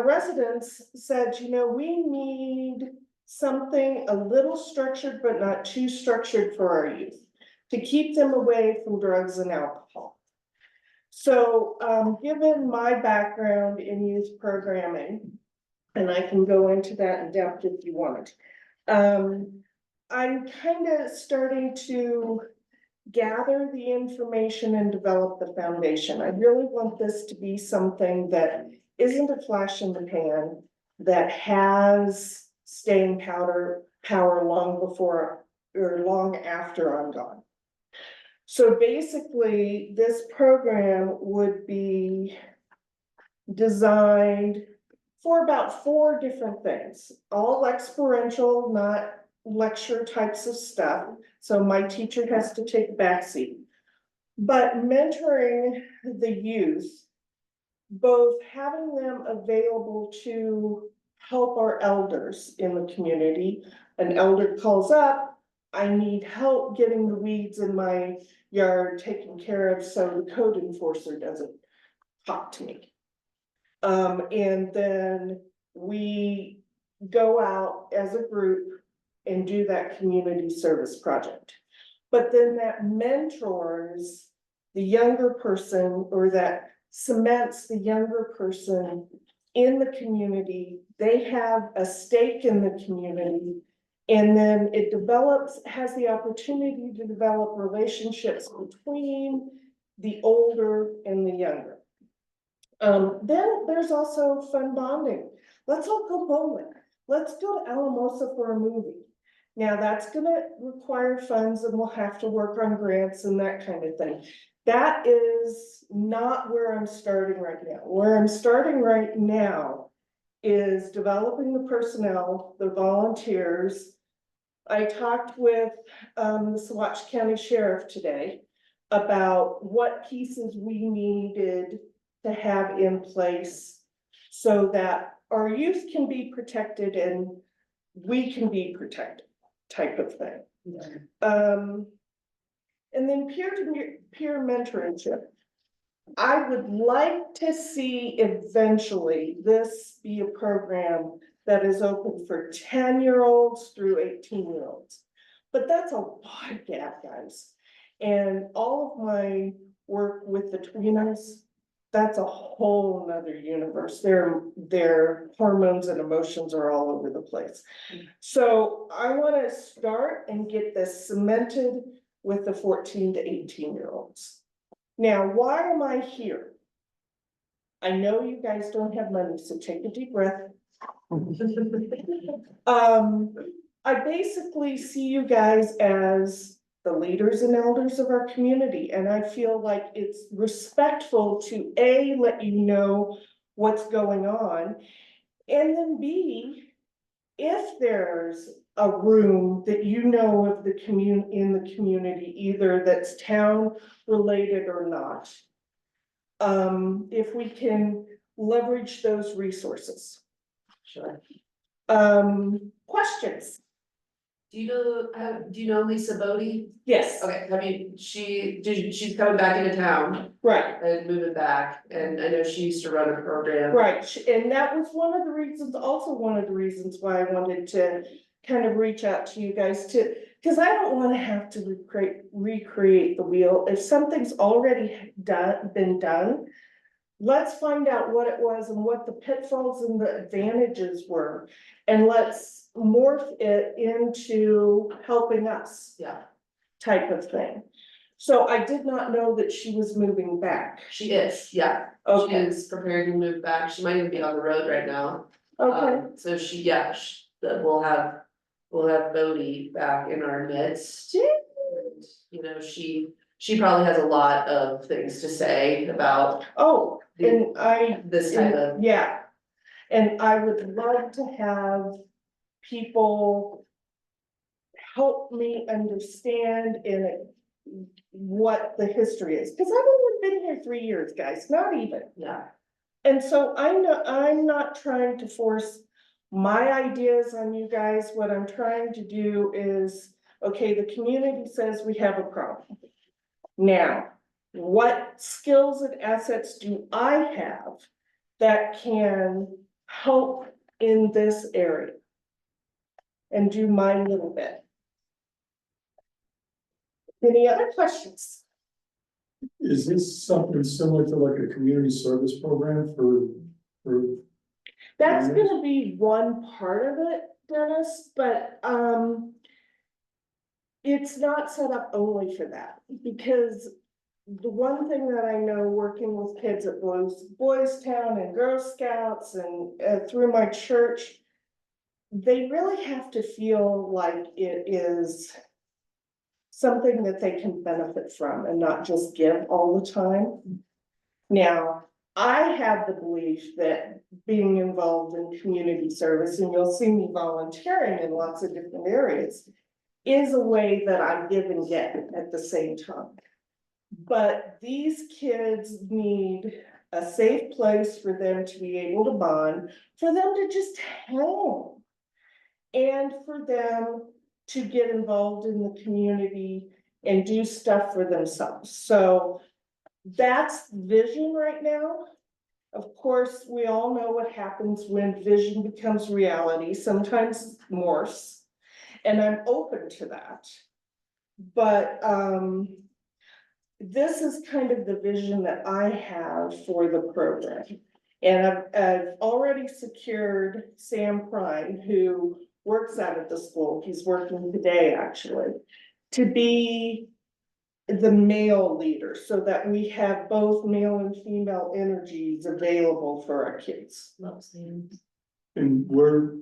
residents said, you know, we need something a little structured, but not too structured for our youth, to keep them away from drugs and alcohol. So, given my background in youth programming, and I can go into that in depth if you want. I'm kind of starting to gather the information and develop the foundation. I really want this to be something that isn't a flash in the pan, that has staying power long before or long after I'm gone. So basically, this program would be designed for about 4 different things, all experiential, not lecture types of stuff. So my teacher has to take a backseat. But mentoring the youth, both having them available to help our elders in the community. An elder calls up, I need help getting the weeds in my yard taken care of so the code enforcer doesn't talk to me. And then we go out as a group and do that community service project. But then that mentors the younger person, or that cements the younger person in the community. They have a stake in the community. And then it has the opportunity to develop relationships between the older and the younger. Then there's also fun bonding. Let's all go bowling. Let's go to Alamosa for a movie. Now that's gonna require funds and we'll have to work on grants and that kind of thing. That is not where I'm starting right now. Where I'm starting right now is developing the personnel, the volunteers. I talked with the Saguache County Sheriff today about what pieces we needed to have in place so that our youth can be protected and we can be protected, type of thing. And then peer mentorship. I would like to see eventually this be a program that is open for 10-year-olds through 18-year-olds. But that's a wide gap, guys. And all of my work with the tweeners, that's a whole nother universe. Their hormones and emotions are all over the place. So I want to start and get this cemented with the 14 to 18-year-olds. Now, why am I here? I know you guys don't have money, so take a deep breath. I basically see you guys as the leaders and elders of our community, and I feel like it's respectful to A, let you know what's going on, and then B, if there's a room that you know of the in the community, either that's town related or not, if we can leverage those resources. Sure. Questions? Do you know Lisa Bodie? Yes. Okay, she's coming back into town Right. and moving back, and I know she used to run a program. Right, and that was one of the reasons, also one of the reasons why I wanted to kind of reach out to you guys to, because I don't want to have to recreate the wheel. If something's already been done, let's find out what it was and what the pitfalls and the advantages were, and let's morph it into helping us. Yeah. Type of thing. So I did not know that she was moving back. She is, yeah. She Okay, is preparing to move back. She might even be on the road right now. okay, So we'll have Bodie back in our midst. And, you know, she probably has a lot of things to say about oh, and this type of. yeah. And I would love to have people help me understand what the history is, because I've only been here 3 years, guys, not even. Yeah. And so I know I'm not trying to force my ideas on you guys. What I'm trying to do is, okay, the community says we have a problem. Now, what skills and assets do I have that can help in this area? And do my little bit. Any other questions? Is this something similar to like a community service program for, That's gonna be one part of it, Dennis, but, it's not set up only for that, because the one thing that I know, working with kids at Boys Town and Girl Scouts and through my church, they really have to feel like it is something that they can benefit from and not just give all the time. Now, I have the belief that being involved in community service, and you'll see me volunteering in lots of different areas, is a way that I give and get at the same time. But these kids need a safe place for them to be able to bond, for them to just hang. And for them to get involved in the community and do stuff for themselves. So that's vision right now. Of course, we all know what happens when vision becomes reality, sometimes morphs, and I'm open to that. But this is kind of the vision that I have for the program. And I've already secured Sam Prime, who works out at the school, he's working today actually, to be the male leader, so that we have both male and female energies available for our kids. and where?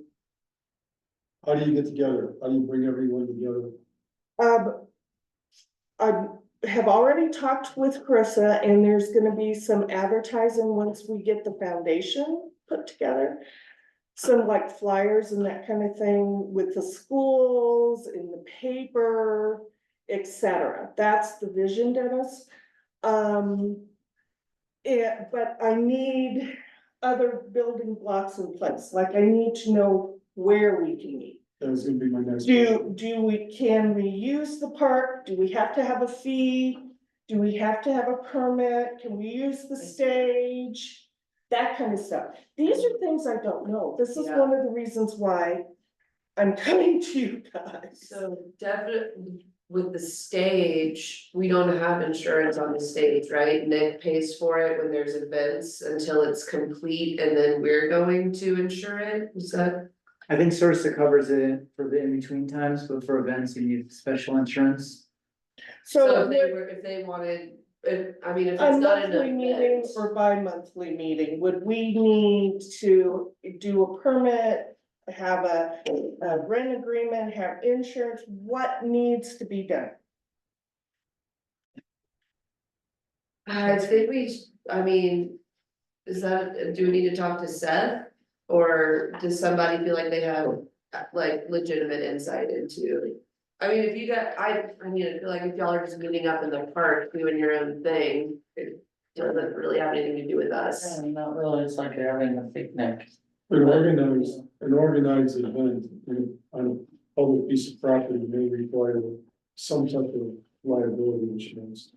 How do you get together? How do you bring everyone together? I have already talked with Carissa, and there's gonna be some advertising once we get the foundation put together. Some like flyers and that kind of thing with the schools, in the paper, etc. That's the vision, Dennis. Yeah, but I need other building blocks in place, like I need to know where we can meet. That was gonna be my next. question. Can we use the park? Do we have to have a fee? Do we have to have a permit? Can we use the stage? That kind of stuff. These are things I don't know. This is Yeah. one of the reasons why I'm coming to you guys. So definitely with the stage, we don't have insurance on the stage, right? Nick pays for it when there's events until it's complete, and then we're going to insure it, is that? I think Sursa covers it for the in-between times, but for events, you need special insurance. So So if they wanted, I mean, if a it's not an monthly meeting event. or bi-monthly meeting, would we need to do a permit? Have a rent agreement, have insurance? What needs to be done? I think I mean, is that, do we need to talk to Seth? Or does somebody feel like they have like legitimate insight into? I mean, if you got, I mean, I feel like if y'all are just meeting up in the park doing your own thing, it doesn't really have anything to do with us. Not really, it's like having a picnic. An organized event on a public piece of property may require some type of liability insurance.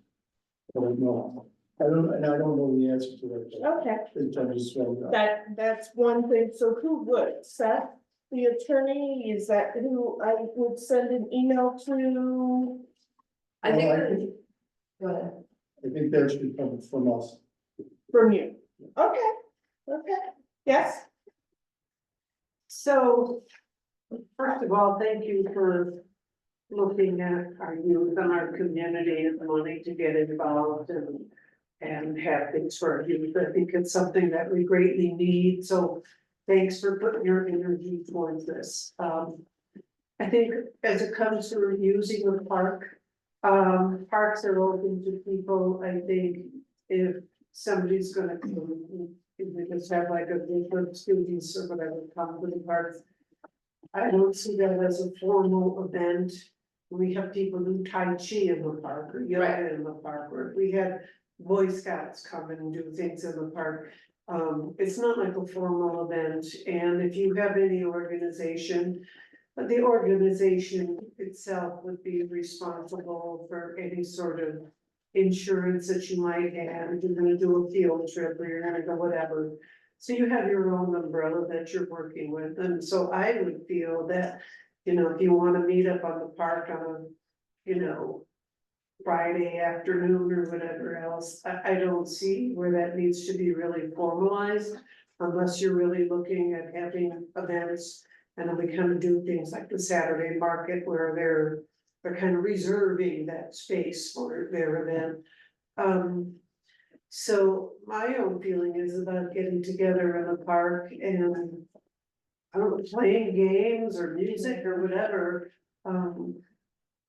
But I don't know the answer to that. Okay, I'm just throwing it out. that's one thing. So who would? Seth, the attorney, is that who I would send an email to? I think, Well, go ahead. I think that should come from us. From you? Okay, okay, yes? So, first of all, thank you for looking at our youth and our community and wanting to get involved and have things for our youth. I think it's something that we greatly need, so thanks for putting your energy towards this. I think as it comes to using the park, parks are open to people. I think if somebody's gonna come, if we just have like a group of students or whatever come to the parks, I don't see that as a formal event. We have people do Tai Chi in the park or yoga in the park, or we had Boy Scouts come and do things in the park. It's not like a formal event, and if you have any organization, the organization itself would be responsible for any sort of insurance that you might have, if you're gonna do a field trip or you're gonna go whatever. So you have your own umbrella that you're working with, and so I would feel that, you know, if you wanna meet up on the park on a, you know, Friday afternoon or whatever else, I don't see where that needs to be really formalized. Unless you're really looking at having events, and then we kind of do things like the Saturday market where they're kind of reserving that space for their event. So my own feeling is about getting together in a park and, I don't know, playing games or music or whatever.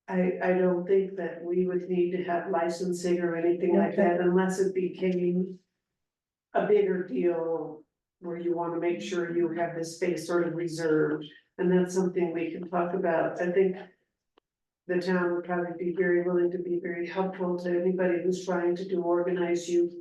I don't think that we would need to have licensing or anything like that unless it became a bigger deal where you wanna make sure you have this space sort of reserved, and that's something we can talk about. I think the town would probably be very willing to be very helpful to anybody who's trying to do organized youth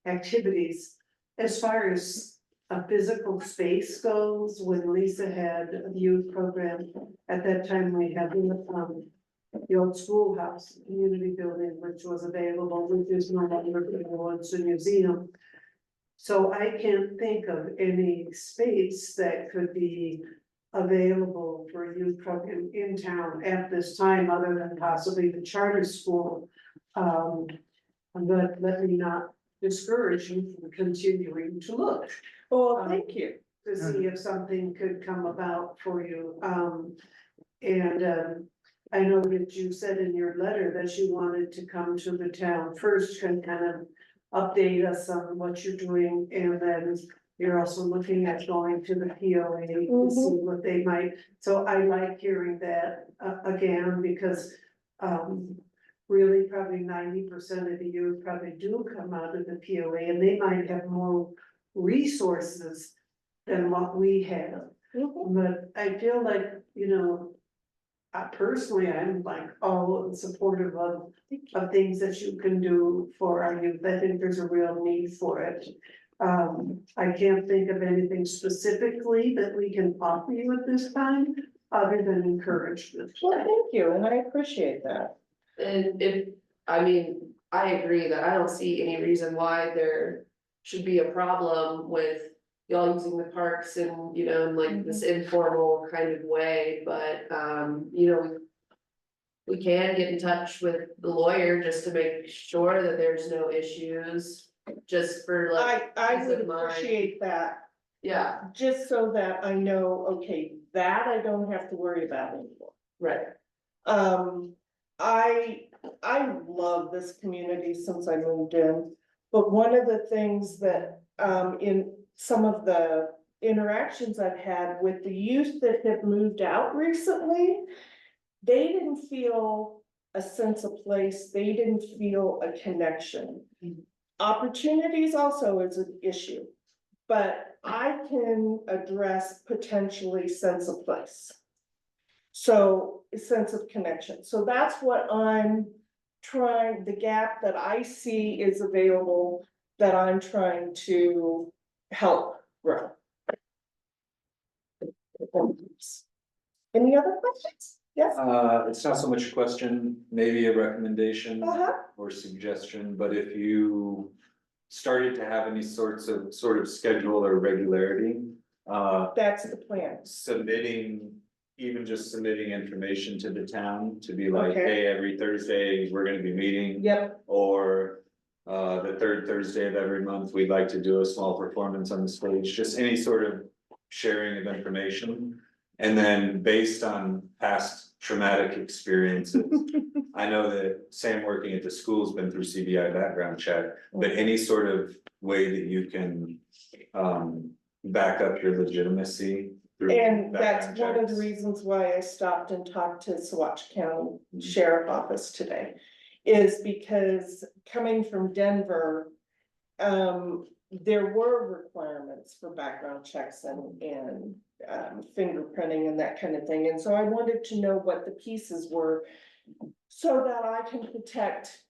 activities. As far as a physical space goes, when Lisa had a youth program, at that time we had the old schoolhouse, community building, which was available, which is no longer available, it's a museum. So I can't think of any space that could be available for a youth program in town at this time, other than possibly the charter school. But let me not discourage you from continuing to look. Well, thank you. To see if something could come about for you. I know that you said in your letter that you wanted to come to the town first and kind of update us on what you're doing, and then you're also looking at going to the POA to see what they might. So I like hearing that again, because really probably 90% of the youth probably do come out of the POA, and they might have more resources than what we have. But I feel like, you know, personally, I'm like all supportive of things that you can do for our youth. I think there's a real need for it. I can't think of anything specifically that we can offer you at this time, other than encouragement. Well, thank you, and I appreciate that. And I agree that I don't see any reason why there should be a problem with y'all using the parks and, you know, in like this informal kind of way, but, you know, we can get in touch with the lawyer just to make sure that there's no issues, just for like. I peace would of mind. appreciate that, Yeah, just so that I know, okay, that I don't have to worry about anymore. right. I love this community since I moved in, but one of the things that, in some of the interactions I've had with the youth that have moved out recently, they didn't feel a sense of place, they didn't feel a connection. Opportunities also is an issue, but I can address potentially sense of place. So a sense of connection. So that's what I'm trying, the gap that I see is available that I'm trying to help grow. Any other questions? Yes? It's not so much a question, maybe a recommendation Uh-huh. or suggestion, but if you started to have any sort of schedule or regularity, That's the plan. even just submitting information to the town to be like, Okay. hey, every Thursday, we're gonna be meeting. Yep. Or the third Thursday of every month, we'd like to do a small performance on the stage, just any sort of sharing of information. And then based on past traumatic experiences, I know that Sam working at the school's been through CBI background check, but any sort of way that you can back up your legitimacy. through And background that's one of the checks. reasons why I stopped and talked to Saguache County Sheriff Office today. Is because coming from Denver, there were requirements for background checks and fingerprinting and that kind of thing. And so I wanted to know what the pieces were so that I can protect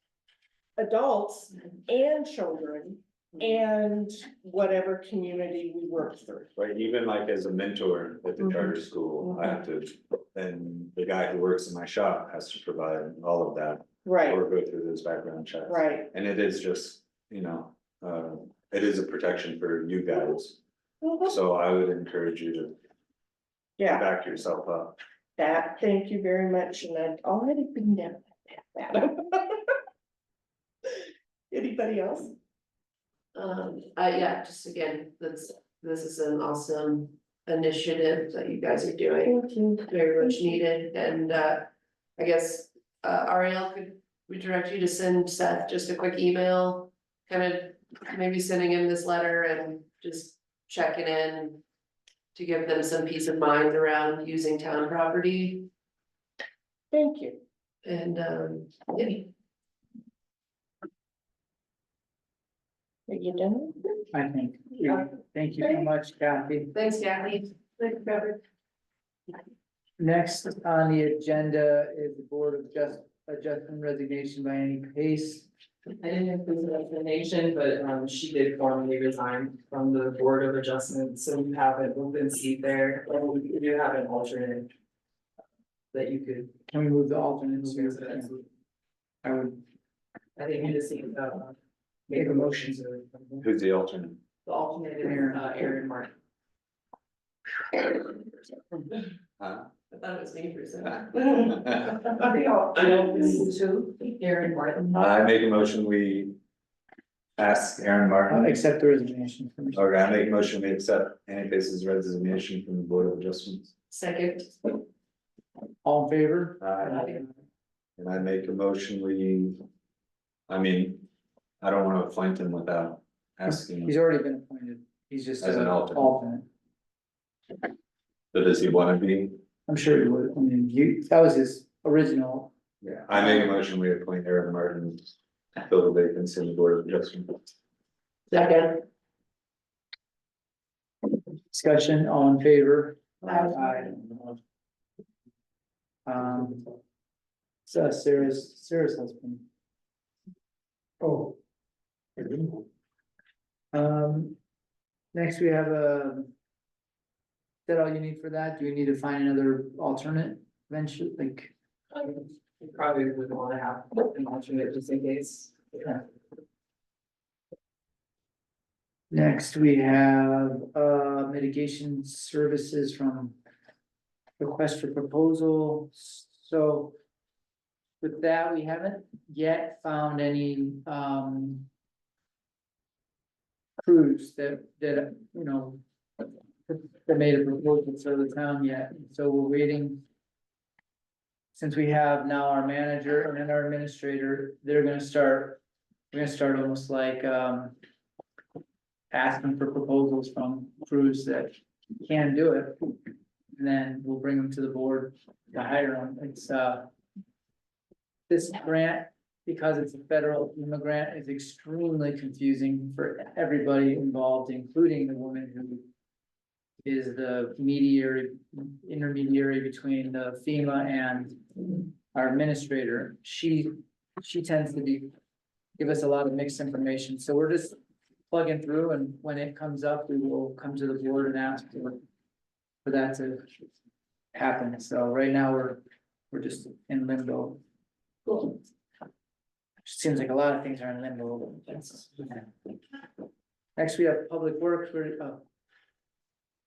adults and children and whatever community we work through. Right, even like as a mentor at the charter school, I have to, and the guy who works in my shop has to provide all of that. right, or go through those background checks. right. And it is just, it is a protection for you guys, Mhm. so I would encourage you to Yeah, back yourself up. that, thank you very much, and I've already been down that path. Anybody else? Yeah, just again, this is an awesome initiative that you guys are doing, Thank you. very much needed, and, I guess, Ariel, could we direct you to send Seth just a quick email? Kind of maybe sending him this letter and just checking in to give them some peace of mind around using town property, Thank you. and, yeah. Are you done? I think. Thank you so much, Kathy. Thanks, Kathy. Thanks, Trevor. Next on the agenda is the Board of Adjustment resignation by any pace. I didn't include the explanation, but she did formally resign from the Board of Adjustment, so you have an open seat there, and we do have an alternate. That you could. Can we move the alternates? I would I think you just need make a motion. Who's the alternate? The alternate is Aaron Martin. Huh? I thought it was me for a second. Aaron Martin. I make a motion, we ask Aaron Martin. Accept the resignation from. Okay, I make a motion, we accept Annie Pace's resignation from the Board of Adjustments. Second. All in favor? And I make a motion, I don't wanna appoint him without asking, He's already been appointed. He's just As an an alternate. alternate. but does he wanna be? I'm sure he would. I mean, that was his original. Yeah. I make a motion, we appoint Aaron Martin to fill the vacancy in the Board of Adjustments. Second. Discussion, all in favor? Aye. So Sarah's husband. Oh. Next we have is that all you need for that? Do you need to find another alternate eventually, like? You probably would wanna have an alternate just in case. Next, we have mitigation services from request for proposal. So with that, we haven't yet found any crews that that made a proposal for the town yet. So we're waiting. Since we have now our manager and our administrator, we're gonna start almost like asking for proposals from crews that can do it. And then we'll bring them to the board to hire them. It's this grant, because it's a federal FEMA grant, is extremely confusing for everybody involved, including the woman who is the intermediary between the FEMA and our administrator. She tends to give us a lot of mixed information, so we're just plugging through, and when it comes up, we will come to the board and ask for that to happen. So right now, we're just in limbo. Cool. Seems like a lot of things are in limbo. Next, we have public works.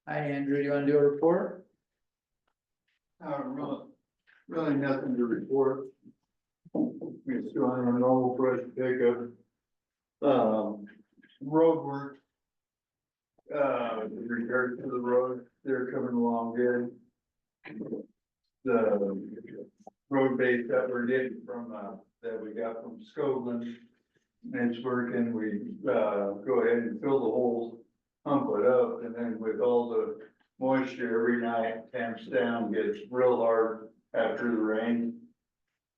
Hi, Andrew, do you wanna do a report? Really nothing to report. We're still on our normal brush pickup. Road work. In regard to the road, they're coming along good. The road base that we're getting from, that we got from Scotland. It's working, we, go ahead and fill the holes, pump it up, and then with all the moisture every night, tamps down, gets real hard after the rain.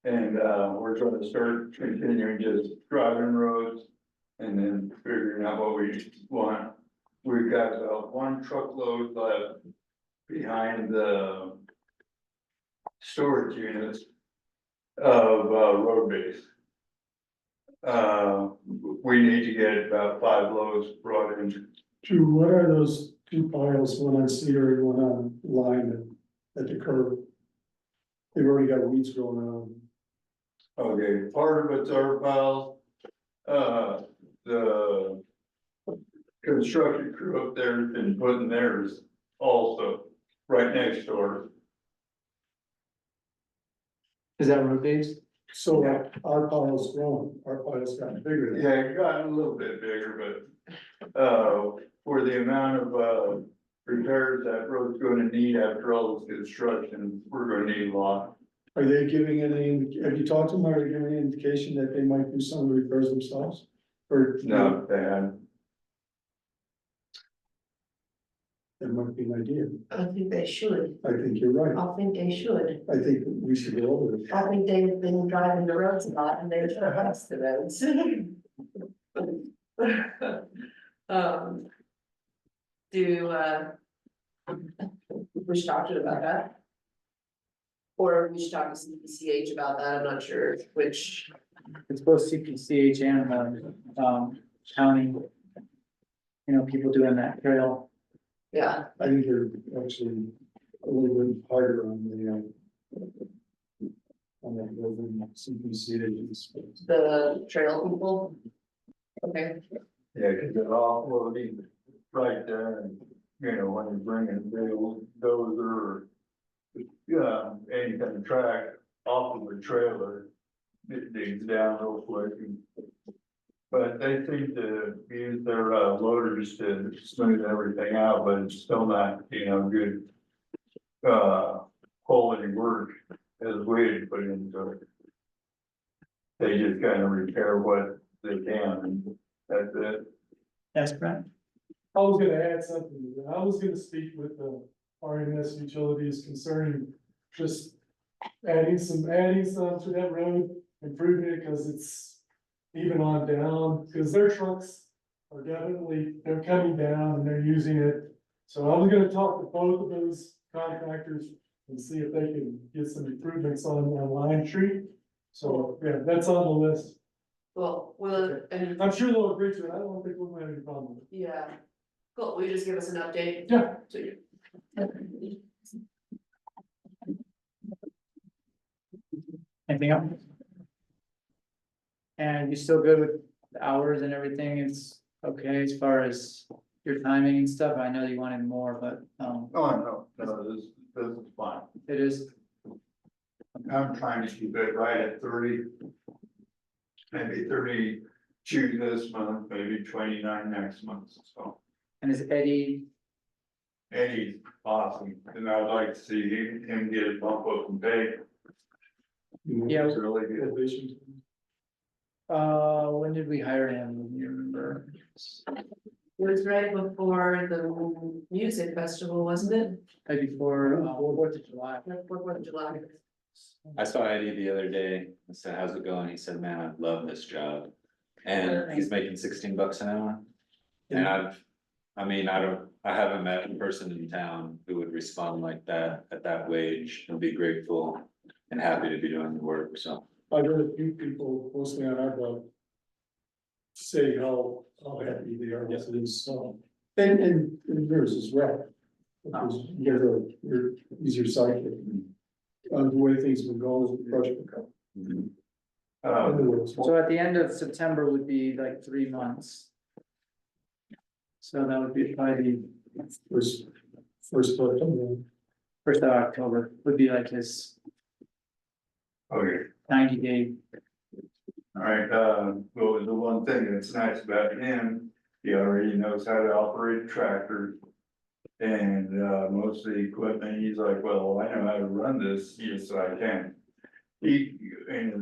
And, we're trying to start continuing just driving roads and then figuring out what we want. We've got about one truckload left behind the storage units of, road base. We need to get about 5 loads brought in. Drew, what are those two piles, one on Cedar and one on Lime at the curb? They've already got weeds growing on them. Okay, part of it's our pile. The construction crew up there has been putting theirs also right next door. Is that road based? So our pile's grown, our pile's gotten bigger. Yeah, it got a little bit bigger, but, for the amount of, repairs that road's gonna need after all this construction, we're gonna need a lot. Are they giving any, have you talked to them, are they giving any indication that they might do some of the repairs themselves? Or? No, they haven't. That might be an idea. I think they should, I think you're right. I think they should, I think we should go over it. I think they've been driving the roads a lot and they should have passed the roads. Do, we should talk to it about that? Or we should talk to CPCH about that, I'm not sure which. It's both CPCH and, county. You know, people doing that trail. Yeah, I think they're actually a little bit harder on the, on that building, CPC agents. the trail people. Okay, Yeah, cause they're offloading right there and, you know, when you're bringing a big old dozer or. Yeah, any kind of track off of a trailer, it digs down real quick and. But they seem to use their loaders to smooth everything out, but it's still not, you know, good. Quality work as we had put into it. They just kind of repair what they can and that's it. Yes, Brent? I was gonna add something to that. I was gonna speak with the RMS utilities concerning just adding some to that road, improving it, cause it's even on down, cause their trucks are definitely, they're coming down and they're using it. So I was gonna talk to both of those contractors and see if they can get some improvements on Lime Street. So, yeah, that's on the list. well, and, I'm sure they'll agree to it. I don't think we'll have any problem with it. yeah. Cool, will you just give us an update? Yeah. So you. Anything else? And you still good with the hours and everything? It's okay as far as your timing and stuff? I know you wanted more, but, Oh, no, this is fine. it is, I'm trying to keep it right at 30. Maybe 32 this month, maybe 29 next month, so. and is Eddie, Eddie's awesome, and I'd like to see him get a bump up in pay. Yeah. It's really good. when did we hire him? Do you remember? It was right before the music festival, wasn't it? Right before, 4th of July. Right before 4th of July. I saw Eddie the other day, I said, how's it going? He said, man, I love this job. And he's making $16 an hour. And I haven't met a person in town who would respond like that at that wage and be grateful and happy to be doing the work, so. I've heard a few people, mostly on our blog, say how happy they are with this, and yours as well. Because you're easier sidekick. The way things would go as the project would go. In the works. So at the end of September would be like 3 months. So that would be probably First of October. 1st of October would be like his Okay, 90-day. all right, well, the one thing that's nice about him, he already knows how to operate a tractor. And, most of the equipment, he's like, well, I know how to run this, yes, I can. He, in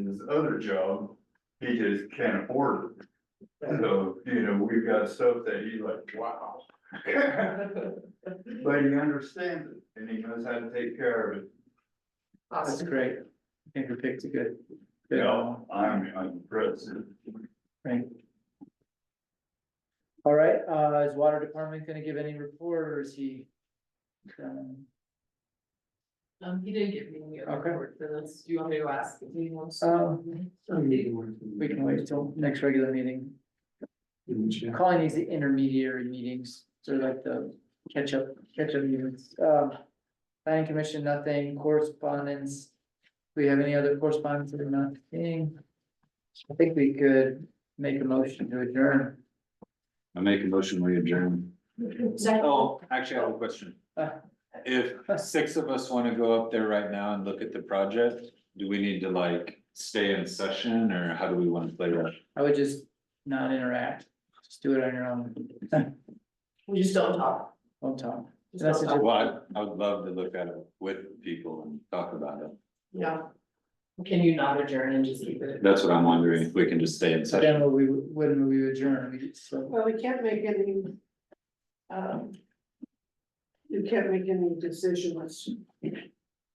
his other job, he just can't afford it. So, you know, we've got stuff that he's like, wow. But he understands it and he knows how to take care of it. That's Awesome. great. I think we picked a good. You know, I'm impressed. Right. All right, is water department gonna give any report or is he? He didn't give me a Okay. report for this. Do you want me to ask if he wants? We can wait till next regular meeting. Calling these the intermediary meetings, sort of like the catch up meetings. Planning commission, nothing, correspondence. we have any other correspondence that we're not seeing? I think we could make a motion to adjourn. I make a motion, we adjourn. Second. Oh, actually, I have a question. Uh. If 6 of us wanna go up there right now and look at the project, do we need to like stay in session or how do we wanna play that? I would just not interact, just do it on your own. We just don't talk. Don't talk. Just That's don't a- talk. Well, I would love to look at it with people and talk about it. Yeah, Can you not adjourn and just keep it? That's what I'm wondering, if we can just stay in So then session. when we adjourn, we just, so, Well, we can't make any, you can't make any decisions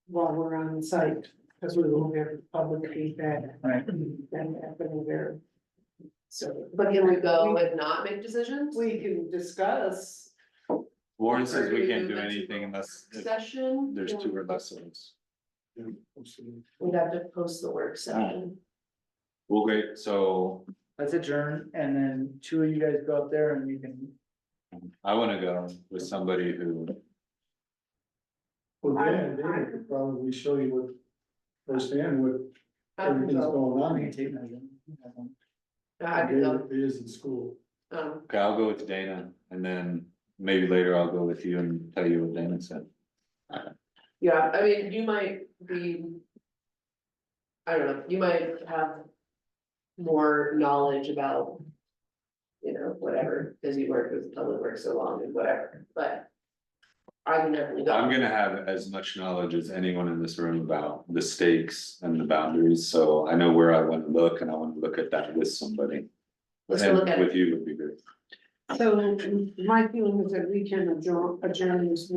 while we're on site, because we won't have public feedback right, and happening there. So, but can we go and not make decisions? we can discuss. Warren says we Or can't move do it to anything unless if Session. there's 2 or less of us. We'd have to post the work session. Well, great, so let's adjourn, and then 2 of you guys go up there and you can, I wanna go with somebody who, Well, Dan, David could probably show you what firsthand what I can everything's go. going we on. can take measure. I can go. David is in school. okay, I'll go with Dana and then maybe later I'll go with you and tell you what Dana said. Yeah, I mean, you might be. I don't know, you might have more knowledge about. You know, whatever, because you worked with public works so long and whatever, but. I can definitely go. I'm gonna have as much knowledge as anyone in this room about the stakes and the boundaries, so I know where I wanna look and I wanna look at that with somebody. Let's go look And at with it, you would be great. So my feeling is that we can adjourn this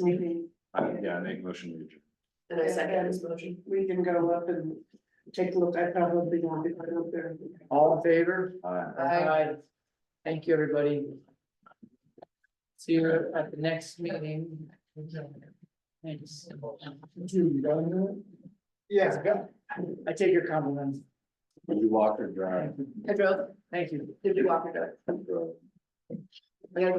meeting. Yeah, I make motion to adjourn. and I second this motion. We can go up and take a look. I probably want to go up there. All in favor? Aye. Thank you, everybody. See you at the next meeting. Thanks. Yes, go. I take your compliments. You walk or drive? I drove, Thank you. did you walk or drive? I gotta go